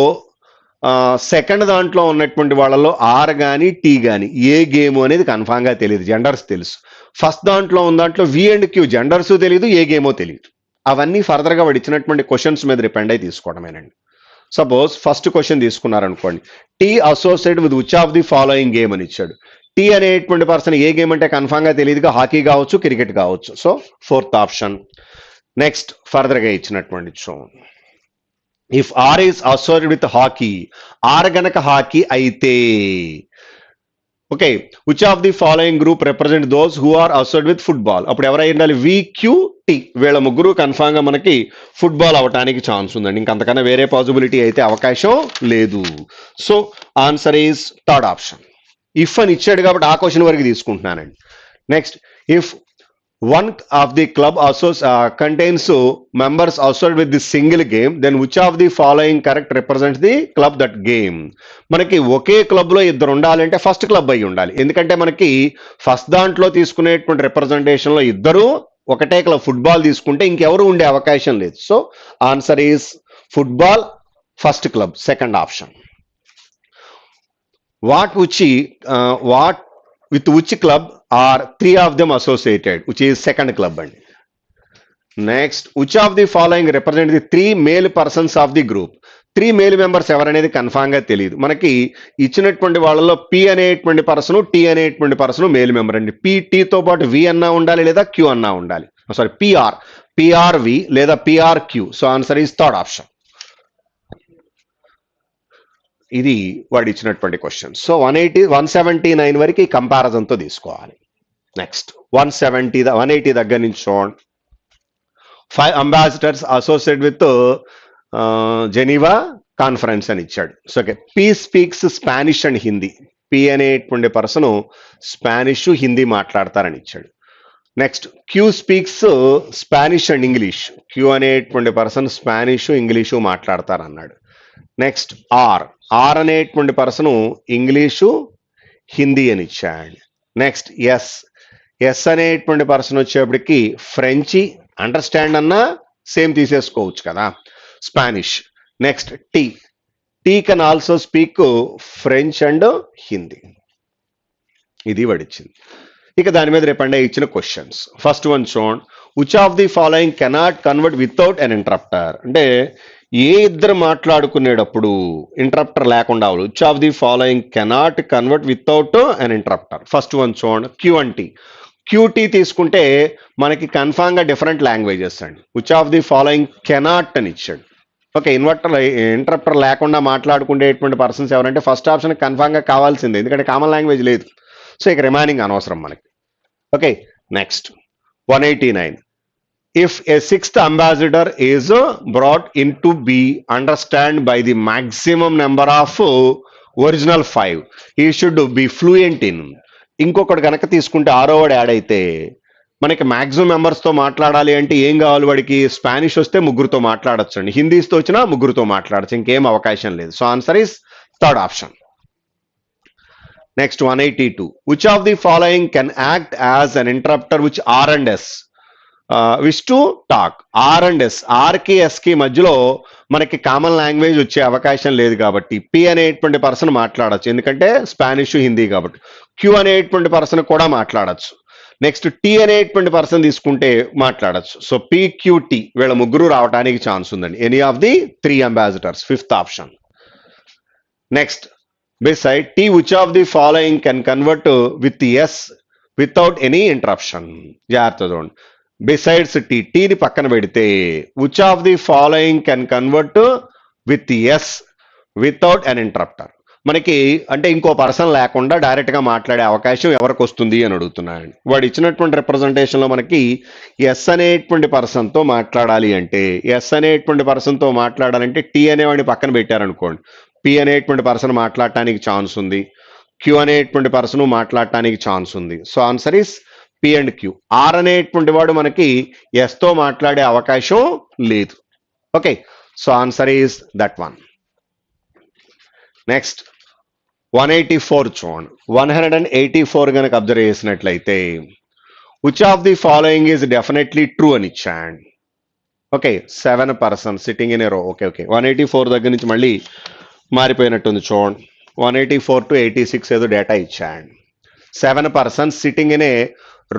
సెకండ్ దాంట్లో ఉన్నటువంటి వాళ్ళలో ఆర్ కానీ టీ కానీ ఏ గేమ్ అనేది కన్ఫామ్గా తెలియదు, జెండర్స్ తెలుసు. ఫస్ట్ దాంట్లో ఉన్న దాంట్లో వి అండ్ క్యూ జెండర్స్ తెలియదు, ఏ గేమో తెలియదు. అవన్నీ ఫర్దర్గా వాడు ఇచ్చినటువంటి క్వశ్చన్స్ మీద డిపెండ్ అయి తీసుకోవడమేనండి. సపోజ్ ఫస్ట్ క్వశ్చన్ తీసుకున్నారనుకోండి, T associated with which of the following game అని ఇచ్చాడు. టీ అనేటువంటి పర్సన్ ఏ గేమ్ అంటే కన్ఫామ్గా తెలియదుగా, హాకీ కావచ్చు, క్రికెట్ కావచ్చు. So fourth option. నెక్స్ట్ ఫర్దర్గా ఇచ్చినటువంటి చూడండి, if R is associated with hockey, R గనక హాకీ అయితే, okay, which of the following group represent those who are associated with football. అప్పుడు ఎవరై ఉండాలి, విక్యూటీ. వీళ్ళ ముగ్గురు కన్ఫామ్ గా మనకి ఫుట్బాల్ అవటానికి ఛాన్స్ ఉందండి, ఇంకంతకన్నా వేరే పాసిబిలిటీ అయితే అవకాశం లేదు. So answer is third option. If అని ఇచ్చాడు కాబట్టి ఆ క్వశ్చన్ వరకు తీసుకుంటున్నానండి. Next, if one of the club contains members associated with the single game, then which of the following correct represents the club that game. మనకి ఒకే club లో ఇద్దరు ఉండాలంటే ఫస్ట్ క్లబ్ అయి ఉండాలి, ఎందుకంటే మనకి ఫస్ట్ దాంట్లో తీసుకునేటువంటి రిప్రజెంటేషన్ లో ఇద్దరు ఒకటే క్లబ్ ఫుట్బాల్ తీసుకుంటే ఇంకెవరు ఉండే అవకాశం లేదు. So answer is football first club, second option. What with which club are three of them associated, which is second club అండి. Next, which of the following represent the three male persons of the group. 3 male members ఎవరనేది confirm గా తెలియదు. మనకి ఇచ్చినటువంటి వాళ్ళలో P అనేటువంటి person, tea అనేటువంటి person male member అండి. టీతో పాటు వి అన్నా ఉండాలి లేదా క్యూ అన్నా ఉండాలి, సారీ పిఆర్వి లేదా PRQ. So answer is third option. ఇది వాడు ఇచ్చినటువంటి క్వశ్చన్. సో 179 వరకు ఈ కంపారిజన్తో తీసుకోవాలి. నెక్స్ట్ 180 దగ్గర నుంచి చూడండి, 5 ambassadors associate with Geneva conference అని ఇచ్చాడు. So okay, P speaks Spanish and Hindi. P అనేటువంటి పర్సన్ స్పానిష్ హిందీ మాట్లాడతారని ఇచ్చాడు. Next, Q speaks Spanish and English. Q అనేటువంటి పర్సన్ స్పానిష్ ఇంగ్లీషు మాట్లాడతారన్నాడు. నెక్స్ట్, ఆర్ అనేటువంటి పర్సన్ ఇంగ్లీషు హిందీ అని ఇచ్చాడు. నెక్స్ట్, ఎస్ అనేటువంటి పర్సన్ వచ్చేప్పటికి ఫ్రెంచి, అండర్స్టాండ్ అన్నా సేమ్ తీసేసుకోవచ్చు కదా, Spanish. Next, T can also speak French and Hindi. ఇది వడిచింది. ఇక దాని మీద రేపండే ఇచ్చిన క్వశ్చన్స్. ఫస్ట్ వన్ చూడండి, which of the following cannot convert without an interpreter. అంటే ఏ ఇద్దరు మాట్లాడుకునేటప్పుడు ఇంటరప్టర్ లేకుండా అవ్వాలి. Which of the following cannot convert without an interpreter. First one చూడండి, క్యూ అండ్ టీ. క్యూటీ తీసుకుంటే మనకి కన్ఫామ్ గా డిఫరెంట్ లాంగ్వేజెస్ అండి. Which of the following cannot అని ఇచ్చాడు. ఓకే, ఇంటరప్టర్ లేకుండా మాట్లాడుకునేటువంటి పర్సన్స్ ఎవరంటే ఫస్ట్ ఆప్షన్ కన్ఫామ్ గా కావాల్సిందే, ఎందుకంటే కామన్ లాంగ్వేజ్ లేదు. సో ఇక రిమైనింగ్ అనవసరం మనకి. Okay, next 189. If a sixth ambassador is brought into be understand by the maximum number of original 5, he should be fluent in. ఇంకొకటి కనుక తీసుకుంటే ఆరో వాడు యాడ్ అయితే మనకి మాక్సిమం మెంబర్స్తో మాట్లాడాలి అంటే ఏం కావాలి వాడికి, స్పానిష్ వస్తే ముగ్గురుతో మాట్లాడచ్చు అండి, హిందీస్తో వచ్చినా ముగ్గురుతో మాట్లాడచ్చు, ఇంకేం అవకాశం లేదు. So answer is third option. Next 182. Which of the following can act as an interpreter which R and S wish to talk. R and S, ఆర్కి ఎస్కి మధ్యలో మనకి కామన్ లాంగ్వేజ్ వచ్చే అవకాశం లేదు కాబట్టి పి అనేటువంటి పర్సన్ మాట్లాడచ్చు, ఎందుకంటే స్పానిష్ హిందీ కాబట్టి. క్యూ అనేటువంటి పర్సన్ కూడా మాట్లాడచ్చు. నెక్స్ట్, టీ అనేటువంటి పర్సన్ తీసుకుంటే మాట్లాడచ్చు. సో పిక్యూటీ వీళ్ళ ముగ్గురు రావడానికి ఛాన్స్ ఉందండి, any of the 3 ambassadors, fifth option. Next, beside T, which of the following can convert with S without any interruption. జాగ్రత్త చూడండి, బిసైడ్స్ టీని పక్కన పెడితే which of the following can convert with S without an interrupter. మనకి అంటే ఇంకో person లేకుండా direct గా మాట్లాడే అవకాశం ఎవరికి వస్తుంది అని అడుగుతున్నాడు. వాడు ఇచ్చినటువంటి రిప్రజెంటేషన్ లో మనకి ఎస్ అనేటువంటి పర్సన్ తో మాట్లాడాలి అంటే, ఎస్ అనేటువంటి పర్సన్ తో మాట్లాడాలంటే టీ అనేవాడిని పక్కన పెట్టారనుకోండి, పి అనేటువంటి పర్సన్ మాట్లాడటానికి ఛాన్స్ ఉంది, క్యూ అనేటువంటి పర్సన్ మాట్లాడటానికి ఛాన్స్ ఉంది. So answer is P and Q. R అనేటువంటి వాడు మనకి ఎస్ తో మాట్లాడే అవకాశం లేదు. Okay, so answer is that one. Next 184 చూడండి. 184 కనుక అబ్జర్వ్ చేసినట్లయితే which of the following is definitely true అని ఇచ్చాండ్. Okay, 7 person sitting in a row. Okay okay, 184 దగ్గర నుంచి మళ్ళీ మారిపోయినట్టుంది చూడండి. 184 to 86 ఏదో డేటా ఇచ్చాండ్. 7 persons sitting in a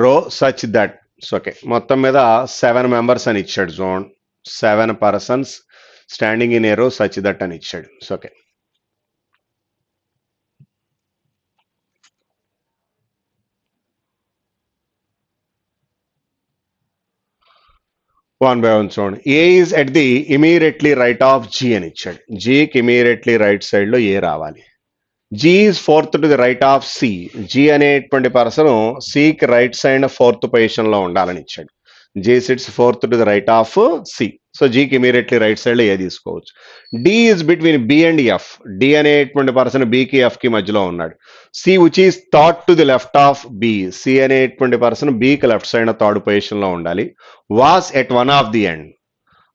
row such that. Okay, మొత్తం మీద 7 మెంబర్స్ అని ఇచ్చాడు zone. 7 persons standing in a row such that అని ఇచ్చాడు. ఓకే, వన్ బై వన్ చూడండి. A is at the immediately right of G అని ఇచ్చాడు. జీకి ఇమీడియట్లీ రైట్ సైడ్ లో ఏ రావాలి. G is fourth to the right of C. G అనేటువంటి person సికి రైట్ సైడ్ ఫోర్త్ పొజిషన్ లో ఉండాలని ఇచ్చాడు. G sits fourth to the right of C. So జీకి ఇమీడియట్లీ రైట్ సైడ్ లో ఏ తీసుకోవచ్చు. D is between B and F. D అనేటువంటి person బికి ఎఫ్ కి మధ్యలో ఉన్నాడు. C which is that to the left of B. C అనేటువంటి person బికి లెఫ్ట్ సైడ్ థర్డ్ పొజిషన్ లో ఉండాలి. Was at one of the end.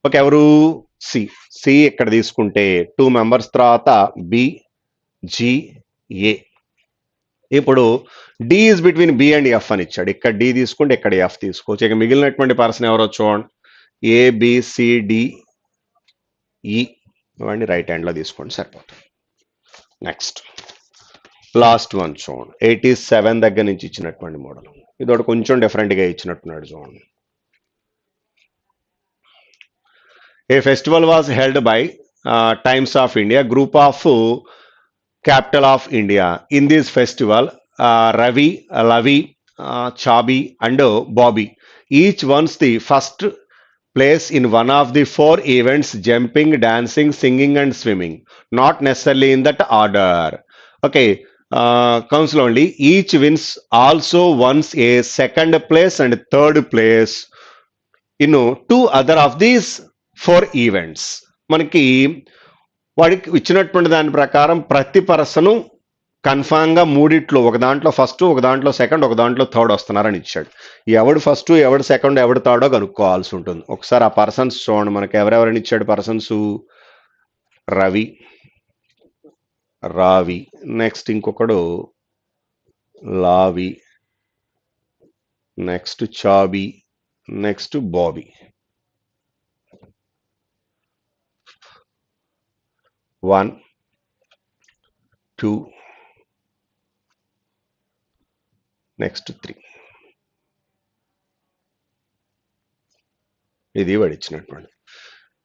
Okay, ఎవరు? సి. సి ఇక్కడ తీసుకుంటే 2 మెంబర్స్ తర్వాత బి, జి, ఏ. ఇప్పుడు D is between B and F అని ఇచ్చాడు. ఇక్కడ డి తీసుకుంటే ఇక్కడ ఎఫ్ తీసుకోవచ్చు. ఇక మిగిలినటువంటి పర్సన్ ఎవరో చూడండి. ఏబిసిడిఈ ఇవన్నీ రైట్ హ్యాండ్ లో తీసుకోండి సరిపోతుంది. నెక్స్ట్ లాస్ట్ వన్ చూడండి. 87 దగ్గర నుంచి ఇచ్చినటువంటి మోడల్. ఇది కొంచెం డిఫరెంట్ గా ఇచ్చినట్టున్నాడు చూడండి. A festival was held by Times of India, group of capital of India. In this festival, Ravi, Lavi, Chabi and Bobby each won the first place in one of the 4 events: jumping, dancing, singing and swimming. Not necessarily in that order. Okay, comes only each wins also wants a second place and third place in 2 other of these 4 events. మనకి వాడికి ఇచ్చినటువంటి దాని ప్రకారం ప్రతి person confirm గా 3 ఒక దాంట్లో first, ఒక దాంట్లో సెకండ్, ఒక దాంట్లో థర్డ్ వస్తున్నారని ఇచ్చాడు. ఎవడు ఫస్ట్, ఎవడు సెకండ్, ఎవడు థర్డో కనుక్కోవాల్సి ఉంటుంది. ఒకసారి ఆ పర్సన్స్ చూడండి. మనకి ఎవరెవరని ఇచ్చాడు పర్సన్స్. రవి, రావి, నెక్స్ట్ ఇంకొకడు లావి, నెక్స్ట్ చాబీ, నెక్స్ట్ బాబీ. 1, 2, నెక్స్ట్ 3. ఇది వాడు ఇచ్చినటువంటి.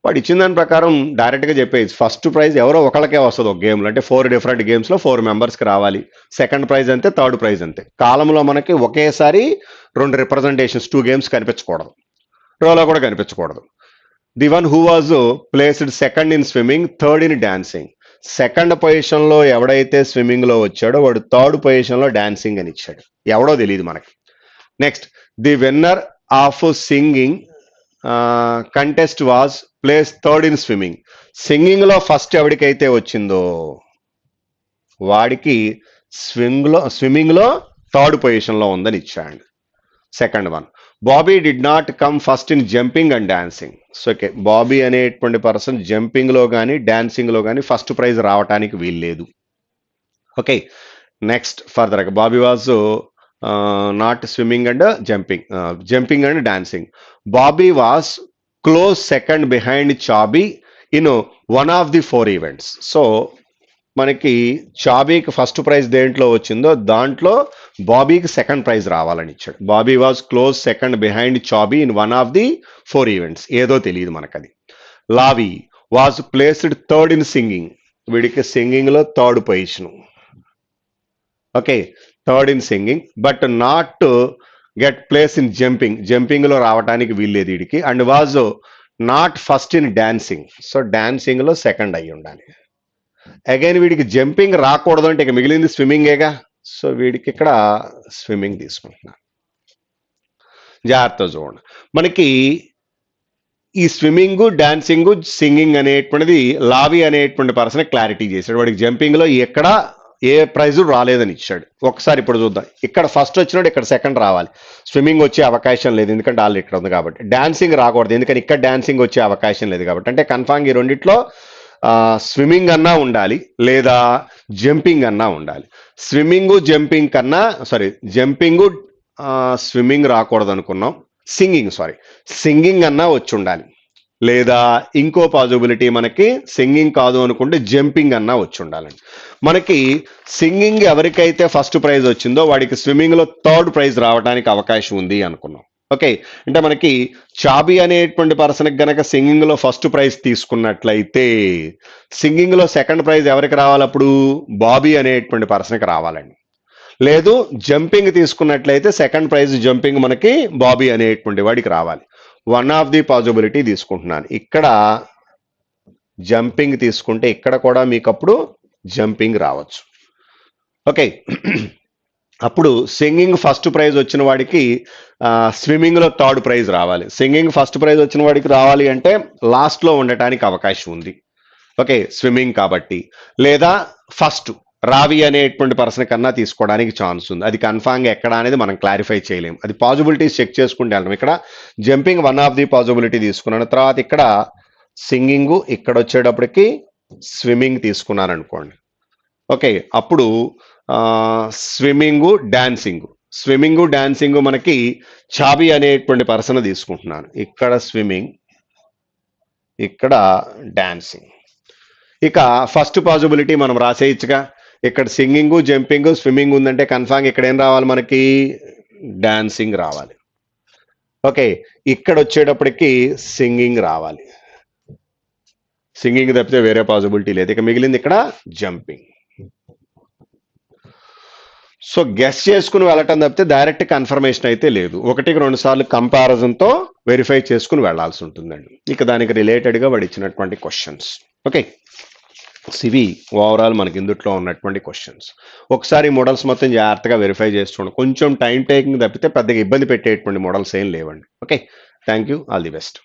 వాడు ఇచ్చిన దాని ప్రకారం డైరెక్ట్ గా చెప్పేది ఫస్ట్ ప్రైజ్ ఎవరో ఒకళ్ళకే వస్తుంది ఒక గేమ్లో. అంటే 4 డిఫరెంట్ గేమ్స్ లో 4 మెంబర్స్కి రావాలి. సెకండ్ ప్రైజ్ అంతే, థర్డ్ ప్రైజ్ అంతే. కాలంలో మనకి ఒకేసారి 2 రిప్రజెంటేషన్స్ 2 గేమ్స్ కనిపించకూడదు, రోలో కూడా కనిపించకూడదు. The one who was placed second in swimming, third in dancing. Second position లో ఎవడైతే స్విమ్మింగ్ లో వచ్చాడో వాడు థర్డ్ పొజిషన్ లో డాన్సింగ్ అని ఇచ్చాడు. ఎవడో తెలియదు మనకి. Next the winner of singing contest was place third in swimming. Singing లో ఫస్ట్ ఎవరికైతే వచ్చిందో వాడికి స్విమ్మింగ్ లో థర్డ్ పొజిషన్ లో ఉందని ఇచ్చాడు. Second one, Bobby did not come first in jumping and dancing. So okay, Bobby అనేటువంటి పర్సన్ జంపింగ్ లో కానీ డాన్సింగ్ లో కానీ ఫస్ట్ ప్రైజ్ రావటానికి వీల్లేదు. Okay, next further Bobby was not swimming and jumping and dancing. Bobby was close second behind Chabi in one of the 4 events. So మనకి చాబీకి first prize దేంట్లో వచ్చిందో దాంట్లో బాబీకి సెకండ్ ప్రైజ్ రావాలని ఇచ్చాడు. Bobby was close second behind Chabi in one of the 4 events. ఏదో తెలియదు మనకది. Lavi was placed third in singing. వీడికి సింగింగ్ లో third position. Okay, third in singing but not get place in jumping. Jumping లో రావడానికి వీల్లేదు వీడికి. And was not first in dancing. So dancing లో సెకండ్ అయి ఉండాలి. అగైన్ వీడికి జంపింగ్ రాకూడదు అంటే ఇక మిగిలింది స్విమ్మింగేగా. సో వీడికి ఇక్కడ స్విమ్మింగ్ తీసుకుంటున్నా. జాగ్రత్త చూడండి. మనకి ఈ స్విమ్మింగ్, డాన్సింగ్, సింగింగ్ అనేటువంటిది లావి అనేటువంటి పర్సన్ క్లారిటీ చేశాడు. వాడికి జంపింగ్ లో ఎక్కడ ఏ ప్రైజ్ రాలేదని ఇచ్చాడు. ఒకసారి ఇప్పుడు చూద్దాం. ఇక్కడ ఫస్ట్ వచ్చినప్పుడు ఇక్కడ సెకండ్ రావాలి. స్విమ్మింగ్ వచ్చే అవకాశం లేదు, ఎందుకంటే ఆల్రెడీ ఇక్కడ ఉంది కాబట్టి. డాన్సింగ్ రాకూడదు, ఎందుకని ఇక్కడ డాన్సింగ్ వచ్చే అవకాశం లేదు కాబట్టి. అంటే కన్ఫామ్ ఈ రెండిట్లో స్విమ్మింగ్ అన్నా ఉండాలి, లేదా జంపింగ్ అన్నా ఉండాలి. స్విమ్మింగ్ జంపింగ్ కన్నా జంపింగ్ స్విమ్మింగ్ రాకూడదు అనుకున్నాం. సింగింగ్ అన్నా వచ్చి ఉండాలి, లేదా ఇంకో పాజిబిలిటీ మనకి సింగింగ్ కాదు అనుకుంటే జంపింగ్ అన్నా వచ్చి ఉండాలండి. మనకి సింగింగ్ ఎవరికైతే ఫస్ట్ ప్రైజ్ వచ్చిందో వాడికి స్విమ్మింగ్లో థర్డ్ ప్రైజ్ రావడానికి అవకాశం ఉంది అనుకున్నాం. ఓకే, అంటే మనకి చాబీ అనేటువంటి పర్సన్కి గనక సింగింగ్లో ఫస్ట్ ప్రైజ్ తీసుకున్నట్లయితే సింగింగ్లో సెకండ్ ప్రైజ్ ఎవరికి రావాలి? అప్పుడు బాబీ అనేటువంటి పర్సన్కి రావాలండి. లేదు జంపింగ్ తీసుకున్నట్లయితే సెకండ్ ప్రైజ్ జంపింగ్ మనకి బాబీ అనేటువంటి వాడికి రావాలి. వన్ ఆఫ్ ది పాజిబిలిటీ తీసుకుంటున్నాను. ఇక్కడ జంపింగ్ తీసుకుంటే ఇక్కడ కూడా మీకు అప్పుడు జంపింగ్ రావచ్చు. ఓకే, అప్పుడు సింగింగ్ ఫస్ట్ ప్రైజ్ వచ్చిన వాడికి స్విమ్మింగ్లో థర్డ్ ప్రైజ్ రావాలి. సింగింగ్ ఫస్ట్ ప్రైజ్ వచ్చిన వాడికి రావాలి అంటే లాస్ట్లో ఉండటానికి అవకాశం ఉంది. ఓకే, స్విమ్మింగ్ కాబట్టి. లేదా ఫస్ట్ రావి అనేటువంటి పర్సన్ కన్నా తీసుకోవడానికి ఛాన్స్ ఉంది. అది కన్ఫామ్గా ఎక్కడ అనేది మనం క్లారిఫై చేయలేము. అది పాజిబిలిటీస్ చెక్ చేసుకుంటే వెళ్ళడం. ఇక్కడ jumping one of the possibility తీసుకున్నాను. తర్వాత ఇక్కడ సింగింగ్, ఇక్కడ వచ్చేటప్పటికి స్విమ్మింగ్ తీసుకున్నాను అనుకోండి. ఓకే, అప్పుడు స్విమ్మింగ్ డాన్సింగ్ మనకి చాబీ అనేటువంటి పర్సన్ తీసుకుంటున్నాను. ఇక్కడ స్విమ్మింగ్, ఇక్కడ డాన్సింగ్. ఇక ఫస్ట్ పాజిబిలిటీ మనం రాసేయచ్చుగా. ఇక్కడ సింగింగ్, జంపింగ్, స్విమ్మింగ్ ఉందంటే కన్ఫామ్ ఇక్కడ ఏం రావాలి? మనకి డాన్సింగ్ రావాలి. ఓకే, ఇక్కడ వచ్చేటప్పటికి సింగింగ్ రావాలి. సింగింగ్ తప్పితే వేరే పాజిబిలిటీ లేదు. ఇక మిగిలింది ఇక్కడ జంపింగ్. సో గెస్ చేసుకుని వెళ్ళటం తప్పితే డైరెక్ట్ కన్ఫర్మేషన్ అయితే లేదు. 1-2 సార్లు కంపారిజన్తో వెరిఫై చేసుకుని వెళ్లాల్సి ఉంటుందండి. ఇక దానికి రిలేటెడ్గా వాడు ఇచ్చినటువంటి క్వశ్చన్స్. ఓకే, ఇవి ఓవరాల్ మనకి ఇందుట్లో ఉన్నటువంటి క్వశ్చన్స్. ఒకసారి మోడల్స్ మొత్తం జాగ్రత్తగా వెరిఫై చేస్తుండే. కొంచెం టైం టేకింగ్ తప్పితే పెద్దగా ఇబ్బంది పెట్టేటువంటి మోడల్స్ ఏం లేవండి. Okay, thank you, all the best.